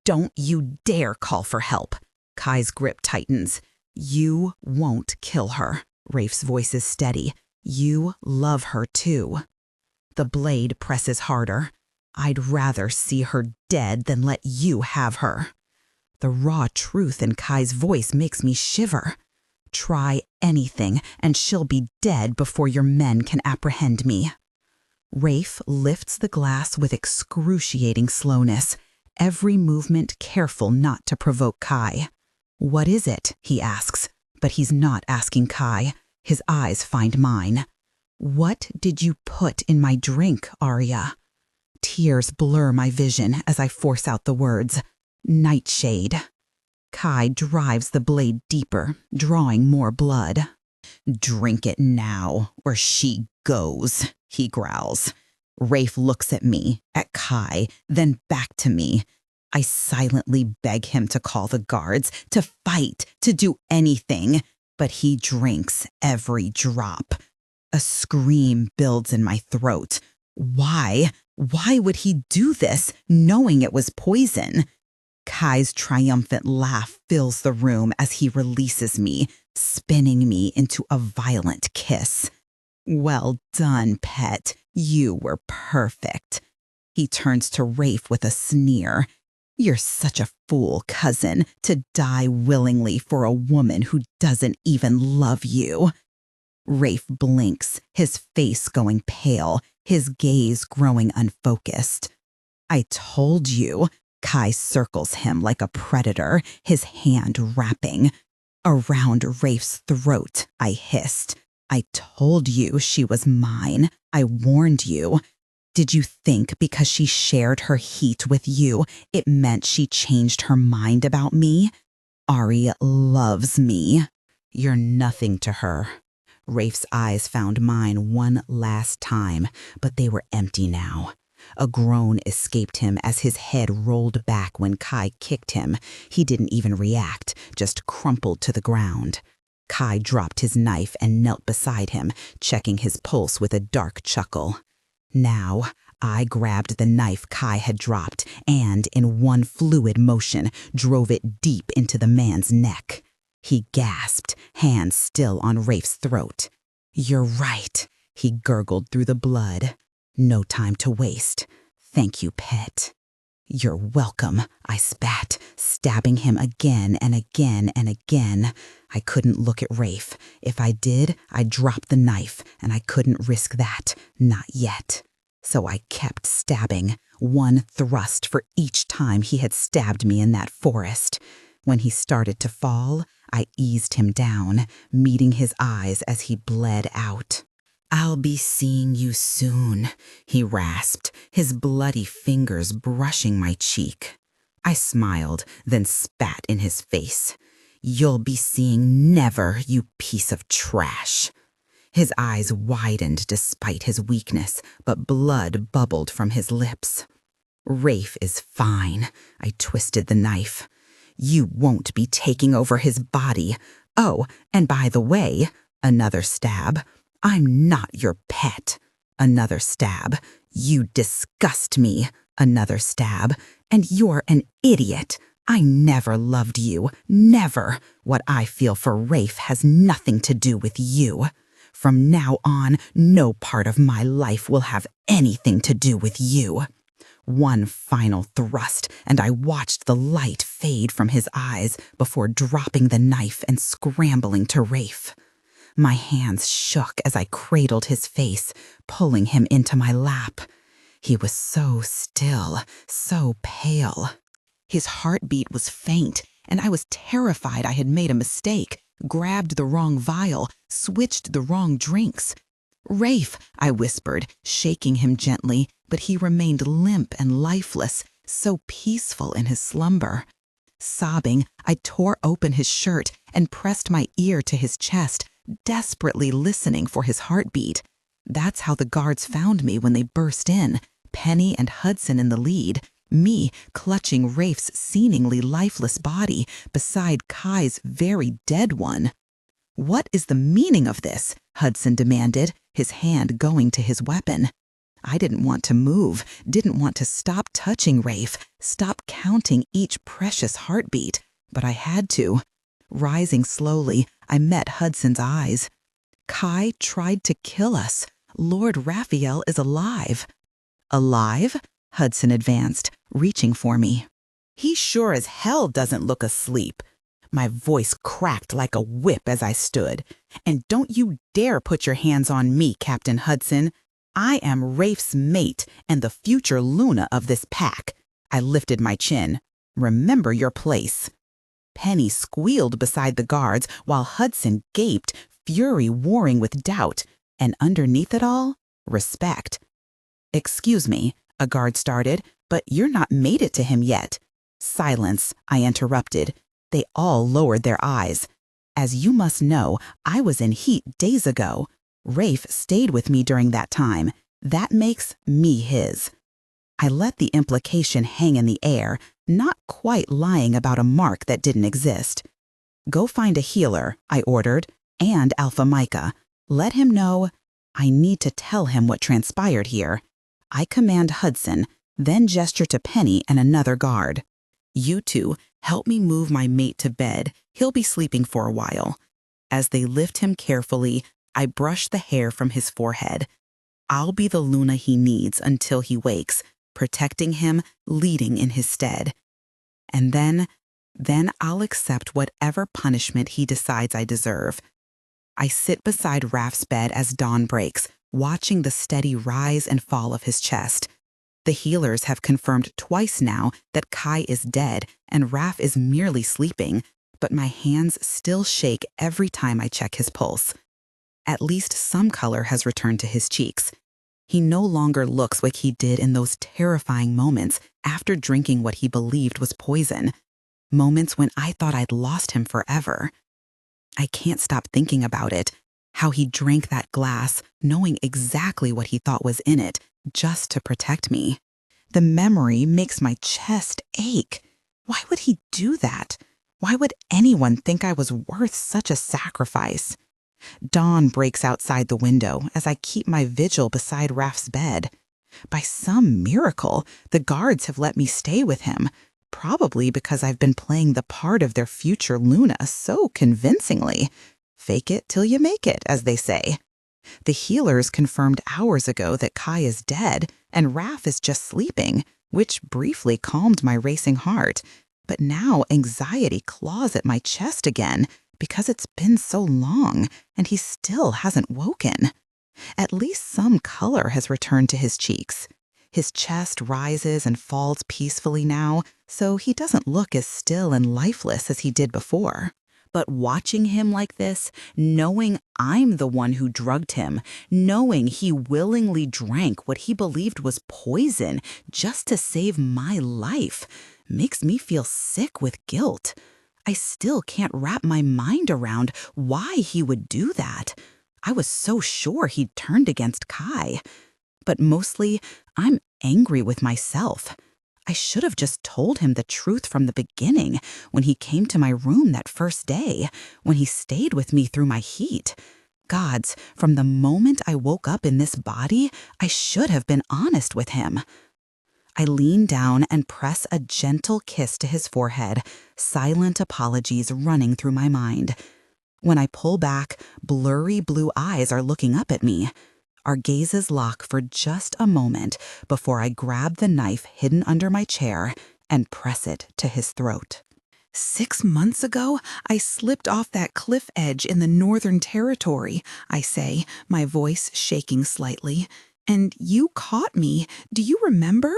Speaker 1: don't you dare call for help. Kai's grip tightens. You won't kill her. Rafe's voice is steady. You love her too. The blade presses harder. I'd rather see her dead than let you have her. The raw truth in Kai's voice makes me shiver. Try anything, and she'll be dead before your men can apprehend me. Rafe lifts the glass with excruciating slowness, every movement careful not to provoke Kai. What is it? He asks, but he's not asking Kai. His eyes find mine. What did you put in my drink, Arya? Tears blur my vision as I force out the words. Nightshade. Kai drives the blade deeper, drawing more blood. Drink it now, or she goes, he growls. Rafe looks at me, at Kai, then back to me. I silently beg him to call the guards, to fight, to do anything, but he drinks every drop. A scream builds in my throat. Why? Why would he do this, knowing it was poison? Kai's triumphant laugh fills the room as he releases me, spinning me into a violent kiss. Well done, pet. You were perfect. He turns to Rafe with a sneer. You're such a fool, cousin, to die willingly for a woman who doesn't even love you. Rafe blinks, his face going pale, his gaze growing unfocused. I told you. Kai circles him like a predator, his hand wrapping. Around Rafe's throat, I hissed. I told you she was mine. I warned you. Did you think because she shared her heat with you, it meant she changed her mind about me? Arya loves me. You're nothing to her. Rafe's eyes found mine one last time, but they were empty now. A groan escaped him as his head rolled back when Kai kicked him. He didn't even react, just crumpled to the ground. Kai dropped his knife and knelt beside him, checking his pulse with a dark chuckle. Now, I grabbed the knife Kai had dropped and, in one fluid motion, drove it deep into the man's neck. He gasped, hands still on Rafe's throat. "You're right," he gurgled through the blood. "No time to waste. Thank you, pet." "You're welcome," I spat, stabbing him again and again and again. I couldn't look at Rafe. If I did, I'd drop the knife, and I couldn't risk that, not yet. So I kept stabbing, one thrust for each time he had stabbed me in that forest. When he started to fall, I eased him down, meeting his eyes as he bled out. "I'll be seeing you soon," he rasped, his bloody fingers brushing my cheek. I smiled, then spat in his face. "You'll be seeing never, you piece of trash." His eyes widened despite his weakness, but blood bubbled from his lips. "Rafe is fine," I twisted the knife. "You won't be taking over his body. Oh, and by the way," another stab, "I'm not your pet." Another stab. "You disgust me." Another stab. "And you're an idiot. I never loved you. Never. What I feel for Rafe has nothing to do with you. From now on, no part of my life will have anything to do with you." One final thrust, and I watched the light fade from his eyes before dropping the knife and scrambling to Rafe. My hands shook as I cradled his face, pulling him into my lap. He was so still, so pale. His heartbeat was faint, and I was terrified I had made a mistake, grabbed the wrong vial, switched the wrong drinks. "Rafe," I whispered, shaking him gently, but he remained limp and lifeless, so peaceful in his slumber. Sobbing, I tore open his shirt and pressed my ear to his chest, desperately listening for his heartbeat. That's how the guards found me when they burst in, Penny and Hudson in the lead, me clutching Rafe's seemingly lifeless body beside Kai's very dead one. "What is the meaning of this?" Hudson demanded, his hand going to his weapon. I didn't want to move, didn't want to stop touching Rafe, stop counting each precious heartbeat, but I had to. Rising slowly, I met Hudson's eyes. "Kai tried to kill us. Lord Raphael is alive." "Alive?" Hudson advanced, reaching for me. "He sure as hell doesn't look asleep." My voice cracked like a whip as I stood. "And don't you dare put your hands on me, Captain Hudson. I am Rafe's mate and the future Luna of this pack." I lifted my chin. "Remember your place." Penny squealed beside the guards while Hudson gaped, fury warring with doubt. And underneath it all, respect. "Excuse me," a guard started, "but you're not made it to him yet." "Silence," I interrupted. They all lowered their eyes. "As you must know, I was in heat days ago. Rafe stayed with me during that time. That makes me his." I let the implication hang in the air, not quite lying about a mark that didn't exist. "Go find a healer," I ordered, "and Alpha Micah. Let him know I need to tell him what transpired here." I command Hudson, then gesture to Penny and another guard. "You two, help me move my mate to bed. He'll be sleeping for a while." As they lift him carefully, I brush the hair from his forehead. I'll be the Luna he needs until he wakes, protecting him, leading in his stead. And then I'll accept whatever punishment he decides I deserve. I sit beside Raf's bed as dawn breaks, watching the steady rise and fall of his chest. The healers have confirmed twice now that Kai is dead and Raf is merely sleeping, but my hands still shake every time I check his pulse. At least some color has returned to his cheeks. He no longer looks like he did in those terrifying moments after drinking what he believed was poison. Moments when I thought I'd lost him forever. I can't stop thinking about it, how he drank that glass, knowing exactly what he thought was in it, just to protect me. The memory makes my chest ache. Why would he do that? Why would anyone think I was worth such a sacrifice? Dawn breaks outside the window as I keep my vigil beside Raf's bed. By some miracle, the guards have let me stay with him, probably because I've been playing the part of their future Luna so convincingly. Fake it till you make it, as they say. The healers confirmed hours ago that Kai is dead and Raf is just sleeping, which briefly calmed my racing heart. But now anxiety claws at my chest again because it's been so long and he still hasn't woken. At least some color has returned to his cheeks. His chest rises and falls peacefully now, so he doesn't look as still and lifeless as he did before. But watching him like this, knowing I'm the one who drugged him, knowing he willingly drank what he believed was poison just to save my life, makes me feel sick with guilt. I still can't wrap my mind around why he would do that. I was so sure he'd turned against Kai. But mostly, I'm angry with myself. I should have just told him the truth from the beginning, when he came to my room that first day, when he stayed with me through my heat. Gods, from the moment I woke up in this body, I should have been honest with him. I lean down and press a gentle kiss to his forehead, silent apologies running through my mind. When I pull back, blurry blue eyes are looking up at me. Our gazes lock for just a moment before I grab the knife hidden under my chair and press it to his throat. 6 months ago, I slipped off that cliff edge in the Northern Territory, I say, my voice shaking slightly. And you caught me. Do you remember?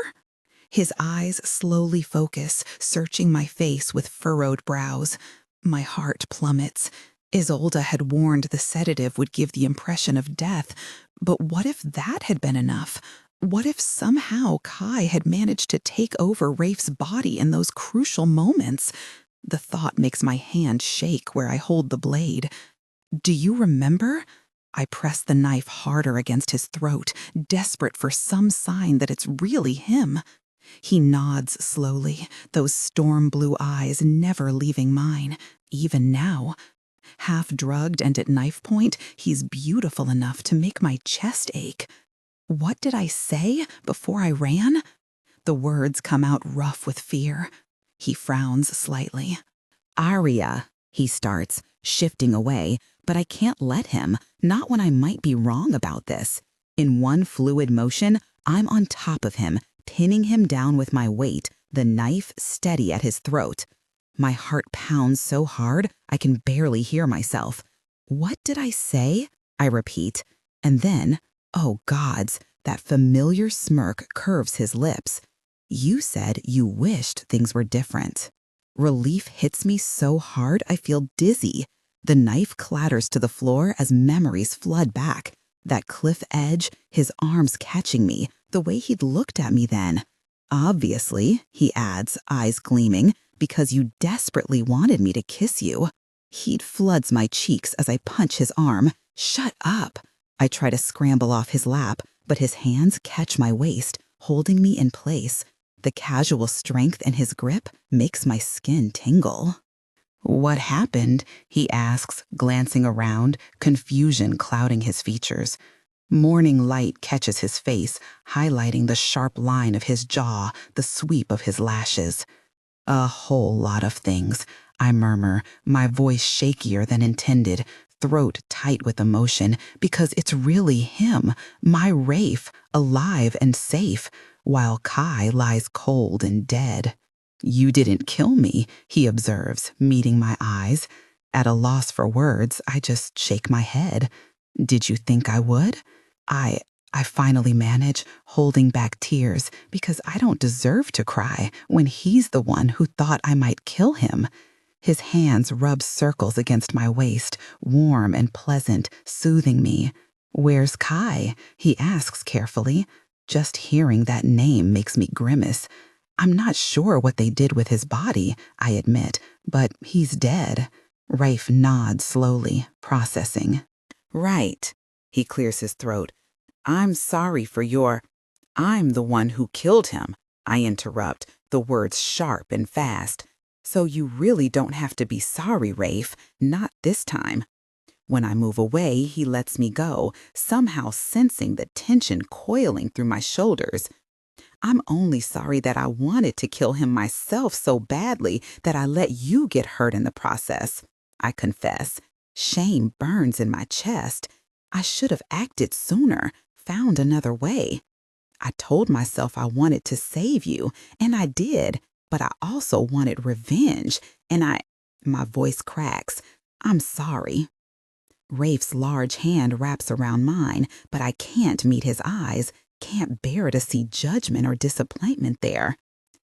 Speaker 1: His eyes slowly focus, searching my face with furrowed brows. My heart plummets. Isolde had warned the sedative would give the impression of death, but what if that had been enough? What if somehow Kai had managed to take over Rafe's body in those crucial moments? The thought makes my hand shake where I hold the blade. Do you remember? I press the knife harder against his throat, desperate for some sign that it's really him. He nods slowly, those storm blue eyes never leaving mine, even now. Half drugged and at knife point, he's beautiful enough to make my chest ache. What did I say before I ran? The words come out rough with fear. He frowns slightly. Arya, he starts, shifting away, but I can't let him, not when I might be wrong about this. In one fluid motion, I'm on top of him, pinning him down with my weight, the knife steady at his throat. My heart pounds so hard I can barely hear myself. What did I say? I repeat. And then, oh gods, that familiar smirk curves his lips. You said you wished things were different. Relief hits me so hard I feel dizzy. The knife clatters to the floor as memories flood back. That cliff edge, his arms catching me, the way he'd looked at me then. Obviously, he adds, eyes gleaming, because you desperately wanted me to kiss you. Heat floods my cheeks as I punch his arm. Shut up. I try to scramble off his lap, but his hands catch my waist, holding me in place. The casual strength in his grip makes my skin tingle. What happened? He asks, glancing around, confusion clouding his features. Morning light catches his face, highlighting the sharp line of his jaw, the sweep of his lashes. A whole lot of things, I murmur, my voice shakier than intended, throat tight with emotion, because it's really him, my Rafe, alive and safe, while Kai lies cold and dead. You didn't kill me, he observes, meeting my eyes. At a loss for words, I just shake my head. Did you think I would? I finally manage, holding back tears, because I don't deserve to cry when he's the one who thought I might kill him. His hands rub circles against my waist, warm and pleasant, soothing me. "Where's Kai?" he asks carefully. Just hearing that name makes me grimace. I'm not sure what they did with his body, I admit, but he's dead. Rafe nods slowly, processing. "Right." He clears his throat. "I'm sorry for your—" "I'm the one who killed him," I interrupt, the words sharp and fast. "So you really don't have to be sorry, Rafe. Not this time." When I move away, he lets me go, somehow sensing the tension coiling through my shoulders. "I'm only sorry that I wanted to kill him myself so badly that I let you get hurt in the process," I confess. Shame burns in my chest. I should have acted sooner, found another way. I told myself I wanted to save you, and I did, but I also wanted revenge, and my voice cracks. "I'm sorry." Rafe's large hand wraps around mine, but I can't meet his eyes, can't bear to see judgment or disappointment there.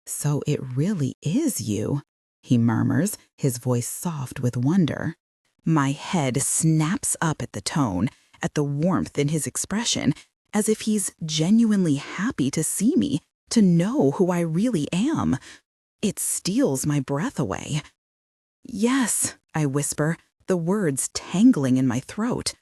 Speaker 1: "So it really is you," he murmurs, his voice soft with wonder. My head snaps up at the tone, at the warmth in his expression, as if he's genuinely happy to see me, to know who I really am. It steals my breath away. "Yes," I whisper, the words tangling in my throat.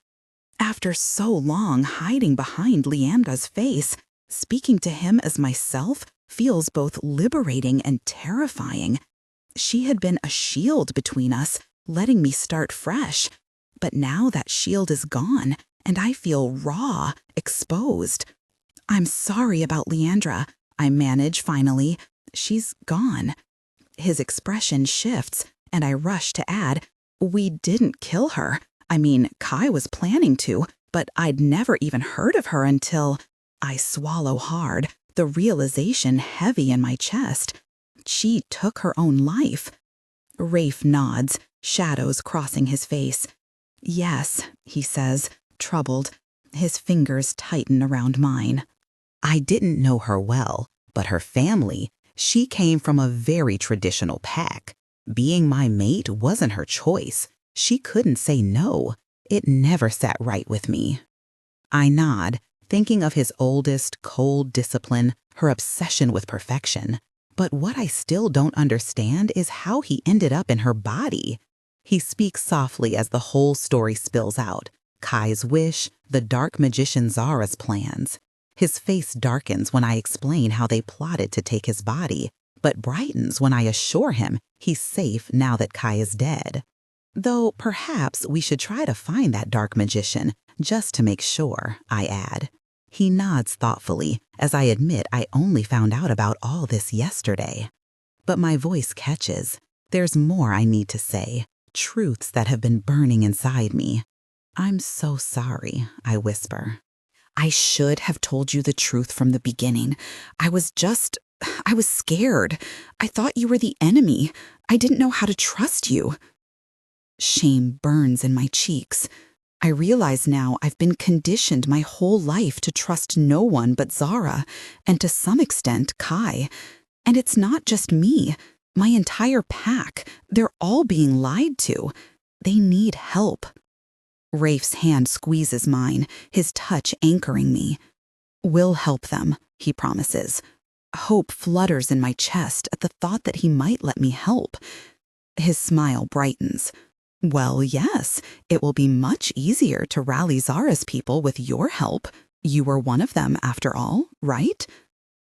Speaker 1: After so long hiding behind Leandra's face, speaking to him as myself feels both liberating and terrifying. She had been a shield between us, letting me start fresh. But now that shield is gone, and I feel raw, exposed. "I'm sorry about Leandra," I manage finally. "She's gone." His expression shifts, and I rush to add, "We didn't kill her. I mean, Kai was planning to, but I'd never even heard of her until—" I swallow hard, the realization heavy in my chest. She took her own life. Rafe nods, shadows crossing his face. "Yes," he says, troubled. His fingers tighten around mine. "I didn't know her well, but her family, she came from a very traditional pack. Being my mate wasn't her choice. She couldn't say no. It never sat right with me." I nod, thinking of his oldest, cold discipline, her obsession with perfection. But what I still don't understand is how he ended up in her body. He speaks softly as the whole story spills out. Kai's wish, the dark magician Zara's plans. His face darkens when I explain how they plotted to take his body, but brightens when I assure him he's safe now that Kai is dead. Though perhaps we should try to find that dark magician, just to make sure, I add. He nods thoughtfully, as I admit I only found out about all this yesterday. But my voice catches. There's more I need to say, truths that have been burning inside me. "I'm so sorry," I whisper. "I should have told you the truth from the beginning. I was scared. I thought you were the enemy. I didn't know how to trust you." Shame burns in my cheeks. I realize now I've been conditioned my whole life to trust no one but Zara, and to some extent Kai. And it's not just me. My entire pack, they're all being lied to. They need help. Rafe's hand squeezes mine, his touch anchoring me. "We'll help them," he promises. Hope flutters in my chest at the thought that he might let me help. His smile brightens. "Well, yes, it will be much easier to rally Zara's people with your help. You were one of them, after all, right?"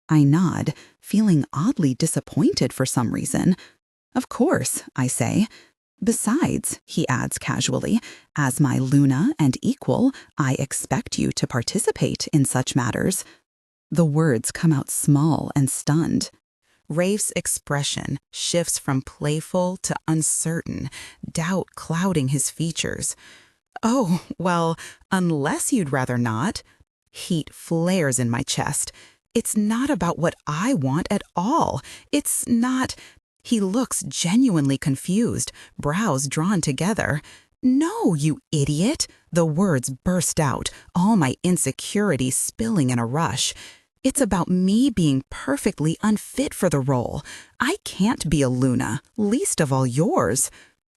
Speaker 1: I nod, feeling oddly disappointed for some reason. "Of course," I say. "Besides," he adds casually, "as my Luna and equal, I expect you to participate in such matters." The words come out small and stunned. Rafe's expression shifts from playful to uncertain, doubt clouding his features. "Oh, well, unless you'd rather not." Heat flares in my chest. "It's not about what I want at all. It's not—" He looks genuinely confused, brows drawn together. "No, you idiot!" The words burst out, all my insecurity spilling in a rush. It's about me being perfectly unfit for the role. I can't be a Luna, least of all yours.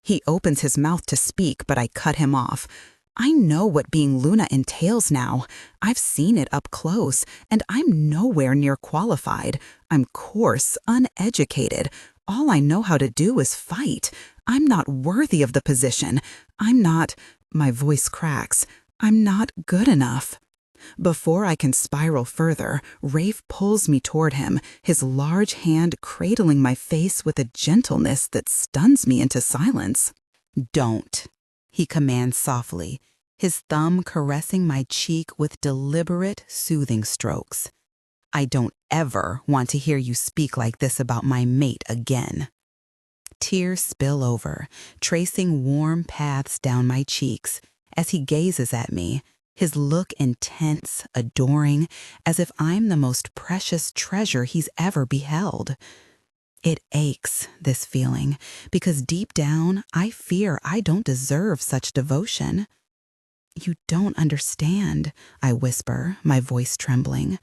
Speaker 1: He opens his mouth to speak, but I cut him off. I know what being Luna entails now. I've seen it up close, and I'm nowhere near qualified. I'm coarse, uneducated. All I know how to do is fight. I'm not worthy of the position. I'm not, my voice cracks, I'm not good enough. Before I can spiral further, Rafe pulls me toward him, his large hand cradling my face with a gentleness that stuns me into silence. "Don't," he commands softly, his thumb caressing my cheek with deliberate, soothing strokes. "I don't ever want to hear you speak like this about my mate again." Tears spill over, tracing warm paths down my cheeks as he gazes at me, his look intense, adoring, as if I'm the most precious treasure he's ever beheld. It aches, this feeling, because deep down, I fear I don't deserve such devotion. "You don't understand," I whisper, my voice trembling.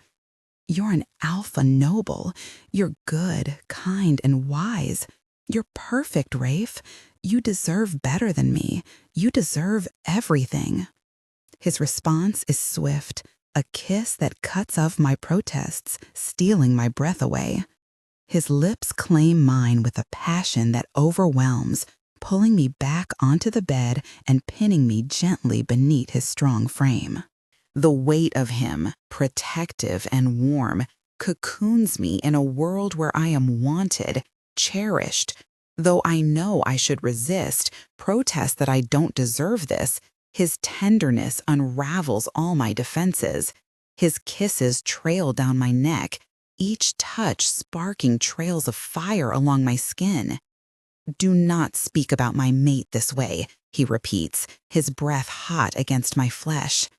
Speaker 1: "You're an alpha noble. You're good, kind, and wise. You're perfect, Rafe. You deserve better than me. You deserve everything." His response is swift, a kiss that cuts off my protests, stealing my breath away. His lips claim mine with a passion that overwhelms, pulling me back onto the bed and pinning me gently beneath his strong frame. The weight of him, protective and warm, cocoons me in a world where I am wanted, cherished. Though I know I should resist, protest that I don't deserve this, his tenderness unravels all my defenses. His kisses trail down my neck, each touch sparking trails of fire along my skin. "Do not speak about my mate this way," he repeats, his breath hot against my flesh.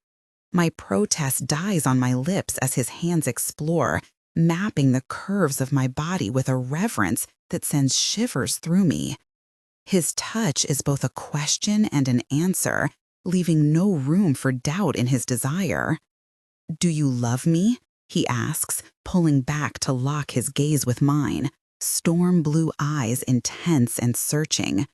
Speaker 1: My protest dies on my lips as his hands explore, mapping the curves of my body with a reverence that sends shivers through me. His touch is both a question and an answer, leaving no room for doubt in his desire. "Do you love me?" he asks, pulling back to lock his gaze with mine, storm blue eyes intense and searching.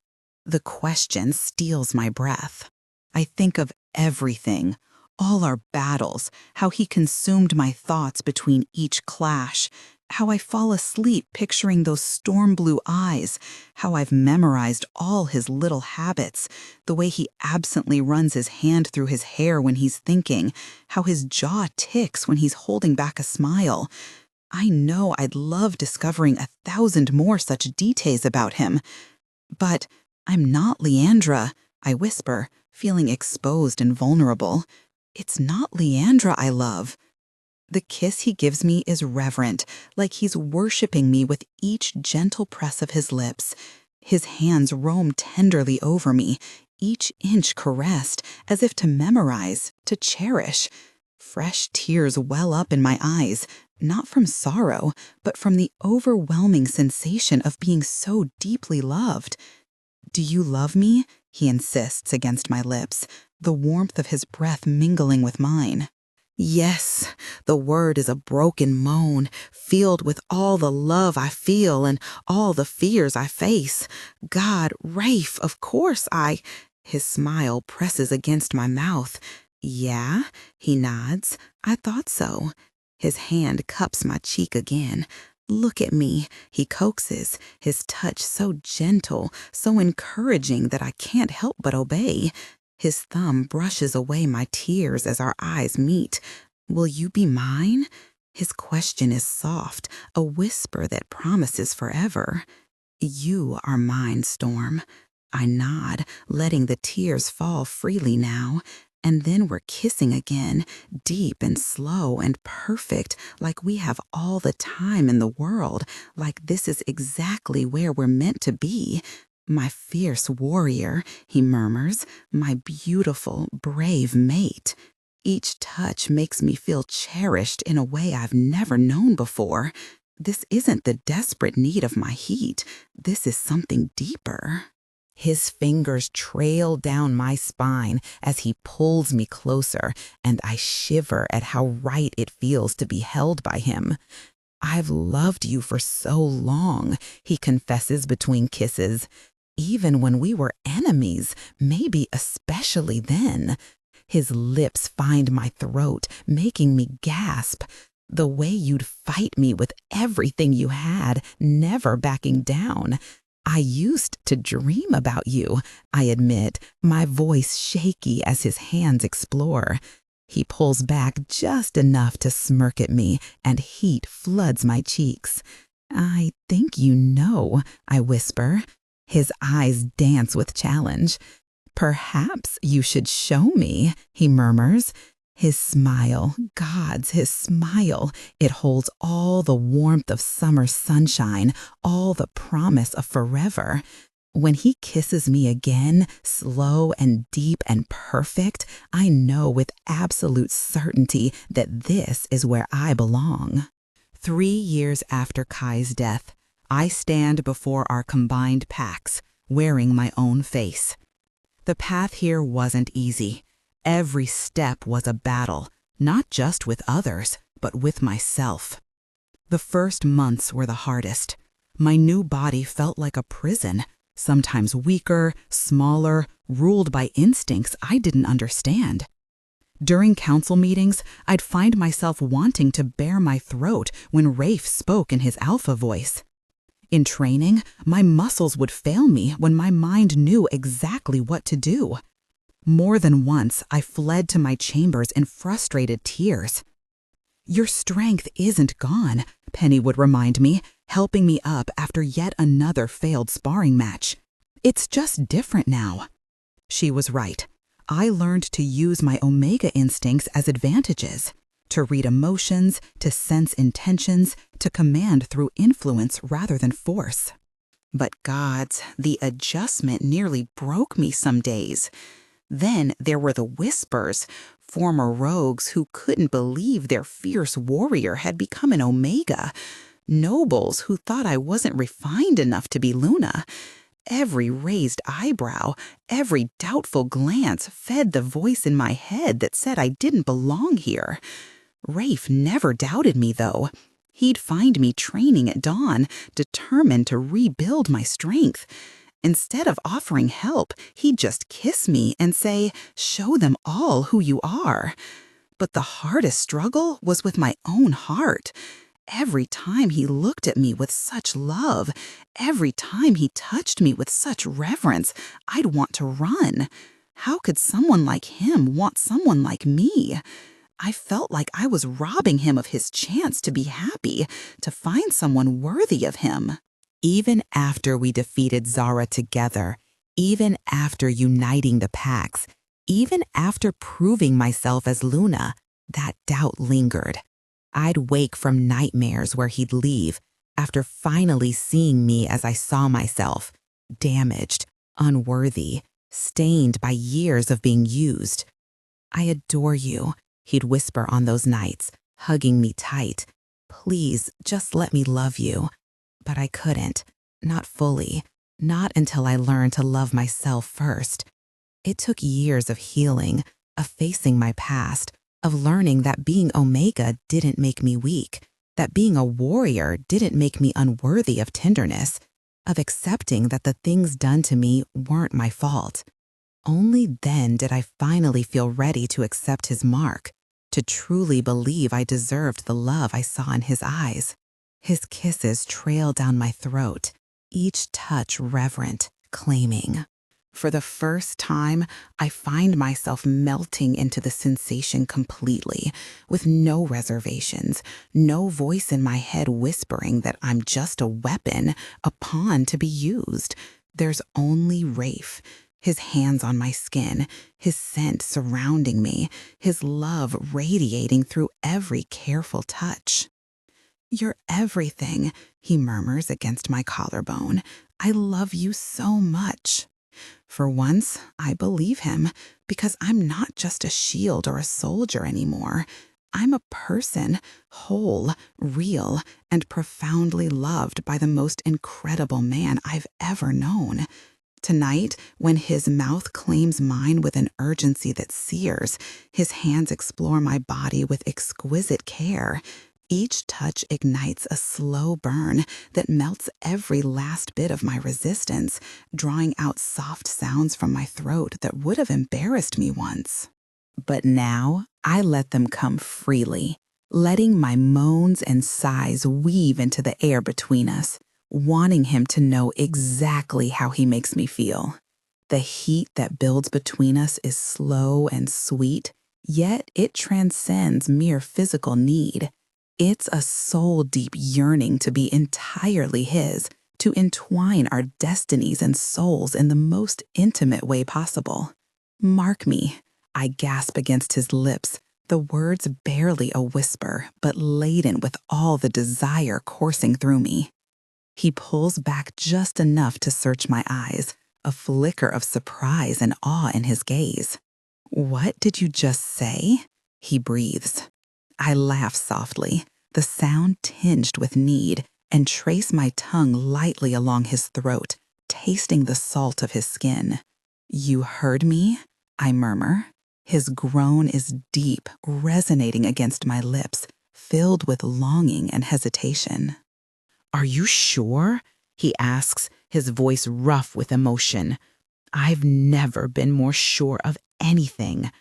Speaker 1: The question steals my breath. I think of everything, all our battles, how he consumed my thoughts between each clash, how I fall asleep picturing those storm blue eyes, how I've memorized all his little habits, the way he absently runs his hand through his hair when he's thinking, how his jaw ticks when he's holding back a smile. I know I'd love discovering 1,000 more such details about him. But I'm not Leandra, I whisper, feeling exposed and vulnerable. It's not Leandra I love. The kiss he gives me is reverent, like he's worshiping me with each gentle press of his lips. His hands roam tenderly over me, each inch caressed, as if to memorize, to cherish. Fresh tears well up in my eyes, not from sorrow, but from the overwhelming sensation of being so deeply loved. "Do you love me?" he insists against my lips, the warmth of his breath mingling with mine. Yes, the word is a broken moan, filled with all the love I feel and all the fears I face. God, Rafe, of course His smile presses against my mouth. "Yeah?" he nods. "I thought so." His hand cups my cheek again. "Look at me," he coaxes, his touch so gentle, so encouraging that I can't help but obey. His thumb brushes away my tears as our eyes meet. "Will you be mine?" His question is soft, a whisper that promises forever. "You are mine, Storm." I nod, letting the tears fall freely now. And then we're kissing again, deep and slow and perfect, like we have all the time in the world, like this is exactly where we're meant to be. "My fierce warrior," he murmurs, "my beautiful, brave mate." Each touch makes me feel cherished in a way I've never known before. This isn't the desperate need of my heat. This is something deeper. His fingers trail down my spine as he pulls me closer, and I shiver at how right it feels to be held by him. "I've loved you for so long," he confesses between kisses. "Even when we were enemies, maybe especially then." His lips find my throat, making me gasp. "The way you'd fight me with everything you had, never backing down. I used to dream about you," I admit, my voice shaky as his hands explore. He pulls back just enough to smirk at me, and heat floods my cheeks. "I think you know," I whisper. His eyes dance with challenge. "Perhaps you should show me," he murmurs. His smile, God's, his smile. It holds all the warmth of summer sunshine, all the promise of forever. When he kisses me again, slow and deep and perfect, I know with absolute certainty that this is where I belong. 3 years after Kai's death, I stand before our combined packs, wearing my own face. The path here wasn't easy. Every step was a battle, not just with others, but with myself. The first months were the hardest. My new body felt like a prison, sometimes weaker, smaller, ruled by instincts I didn't understand. During council meetings, I'd find myself wanting to bare my throat when Rafe spoke in his alpha voice. In training, my muscles would fail me when my mind knew exactly what to do. More than once, I fled to my chambers in frustrated tears. "Your strength isn't gone," Penny would remind me, helping me up after yet another failed sparring match. "It's just different now." She was right. I learned to use my Omega instincts as advantages, to read emotions, to sense intentions, to command through influence rather than force. But gods, the adjustment nearly broke me some days. Then there were the whispers, former rogues who couldn't believe their fierce warrior had become an Omega, nobles who thought I wasn't refined enough to be Luna. Every raised eyebrow, every doubtful glance fed the voice in my head that said I didn't belong here. Rafe never doubted me, though. He'd find me training at dawn, determined to rebuild my strength. Instead of offering help, he'd just kiss me and say, "Show them all who you are." But the hardest struggle was with my own heart. Every time he looked at me with such love, every time he touched me with such reverence, I'd want to run. How could someone like him want someone like me? I felt like I was robbing him of his chance to be happy, to find someone worthy of him. Even after we defeated Zara together, even after uniting the packs, even after proving myself as Luna, that doubt lingered. I'd wake from nightmares where he'd leave, after finally seeing me as I saw myself, damaged, unworthy, stained by years of being used. "I adore you," he'd whisper on those nights, hugging me tight. "Please, just let me love you." But I couldn't, not fully, not until I learned to love myself first. It took years of healing, of facing my past, of learning that being Omega didn't make me weak, that being a warrior didn't make me unworthy of tenderness, of accepting that the things done to me weren't my fault. Only then did I finally feel ready to accept his mark, to truly believe I deserved the love I saw in his eyes. His kisses trailed down my throat, each touch reverent, claiming. For the first time, I find myself melting into the sensation completely, with no reservations, no voice in my head whispering that I'm just a weapon, a pawn to be used. There's only Rafe, his hands on my skin, his scent surrounding me, his love radiating through every careful touch. "You're everything," he murmurs against my collarbone. "I love you so much." For once, I believe him, because I'm not just a shield or a soldier anymore. I'm a person, whole, real, and profoundly loved by the most incredible man I've ever known. Tonight, when his mouth claims mine with an urgency that sears, his hands explore my body with exquisite care. Each touch ignites a slow burn that melts every last bit of my resistance, drawing out soft sounds from my throat that would have embarrassed me once. But now, I let them come freely, letting my moans and sighs weave into the air between us, wanting him to know exactly how he makes me feel. The heat that builds between us is slow and sweet, yet it transcends mere physical need. It's a soul-deep yearning to be entirely his, to entwine our destinies and souls in the most intimate way possible. Mark me, I gasp against his lips, the words barely a whisper, but laden with all the desire coursing through me. He pulls back just enough to search my eyes, a flicker of surprise and awe in his gaze. "What did you just say?" he breathes. I laugh softly, the sound tinged with need, and trace my tongue lightly along his throat, tasting the salt of his skin. "You heard me?" I murmur. His groan is deep, resonating against my lips, filled with longing and hesitation. "Are you sure?" he asks, his voice rough with emotion. I've never been more sure of anything.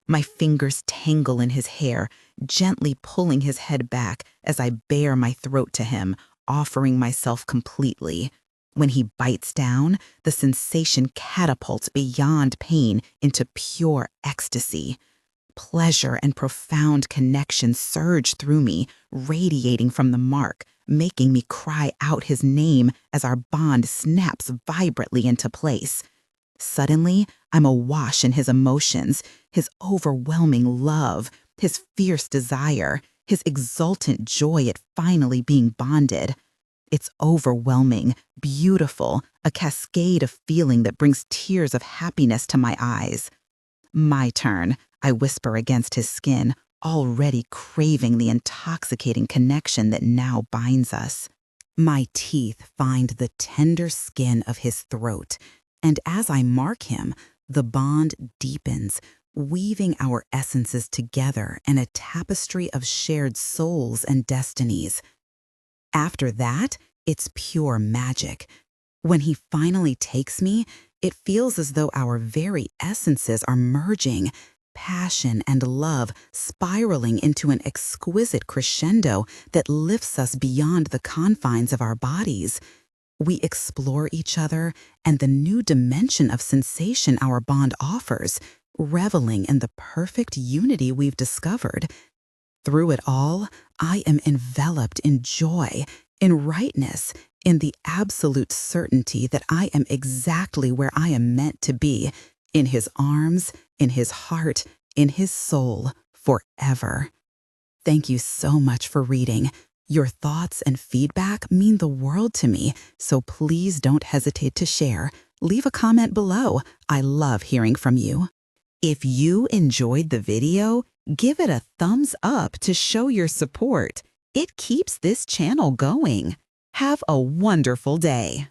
Speaker 1: My fingers tangle in his hair, gently pulling his head back as I bare my throat to him, offering myself completely. When he bites down, the sensation catapults beyond pain into pure ecstasy. Pleasure and profound connection surge through me, radiating from the mark, making me cry out his name as our bond snaps vibrantly into place. Suddenly, I'm awash in his emotions, his overwhelming love, his fierce desire, his exultant joy at finally being bonded. It's overwhelming, beautiful, a cascade of feeling that brings tears of happiness to my eyes. "My turn," I whisper against his skin, already craving the intoxicating connection that now binds us. My teeth find the tender skin of his throat, and as I mark him, the bond deepens, weaving our essences together in a tapestry of shared souls and destinies. After that, it's pure magic. When he finally takes me, it feels as though our very essences are merging, passion and love spiraling into an exquisite crescendo that lifts us beyond the confines of our bodies. We explore each other and the new dimension of sensation our bond offers, reveling in the perfect unity we've discovered. Through it all, I am enveloped in joy, in rightness, in the absolute certainty that I am exactly where I am meant to be, in his arms, in his heart, in his soul, forever. Thank you so much for reading. Your thoughts and feedback mean the world to me, so please don't hesitate to share. Leave a comment below. I love hearing from you. If you enjoyed the video, give it a thumbs up to show your support. It keeps this channel going. Have a wonderful day.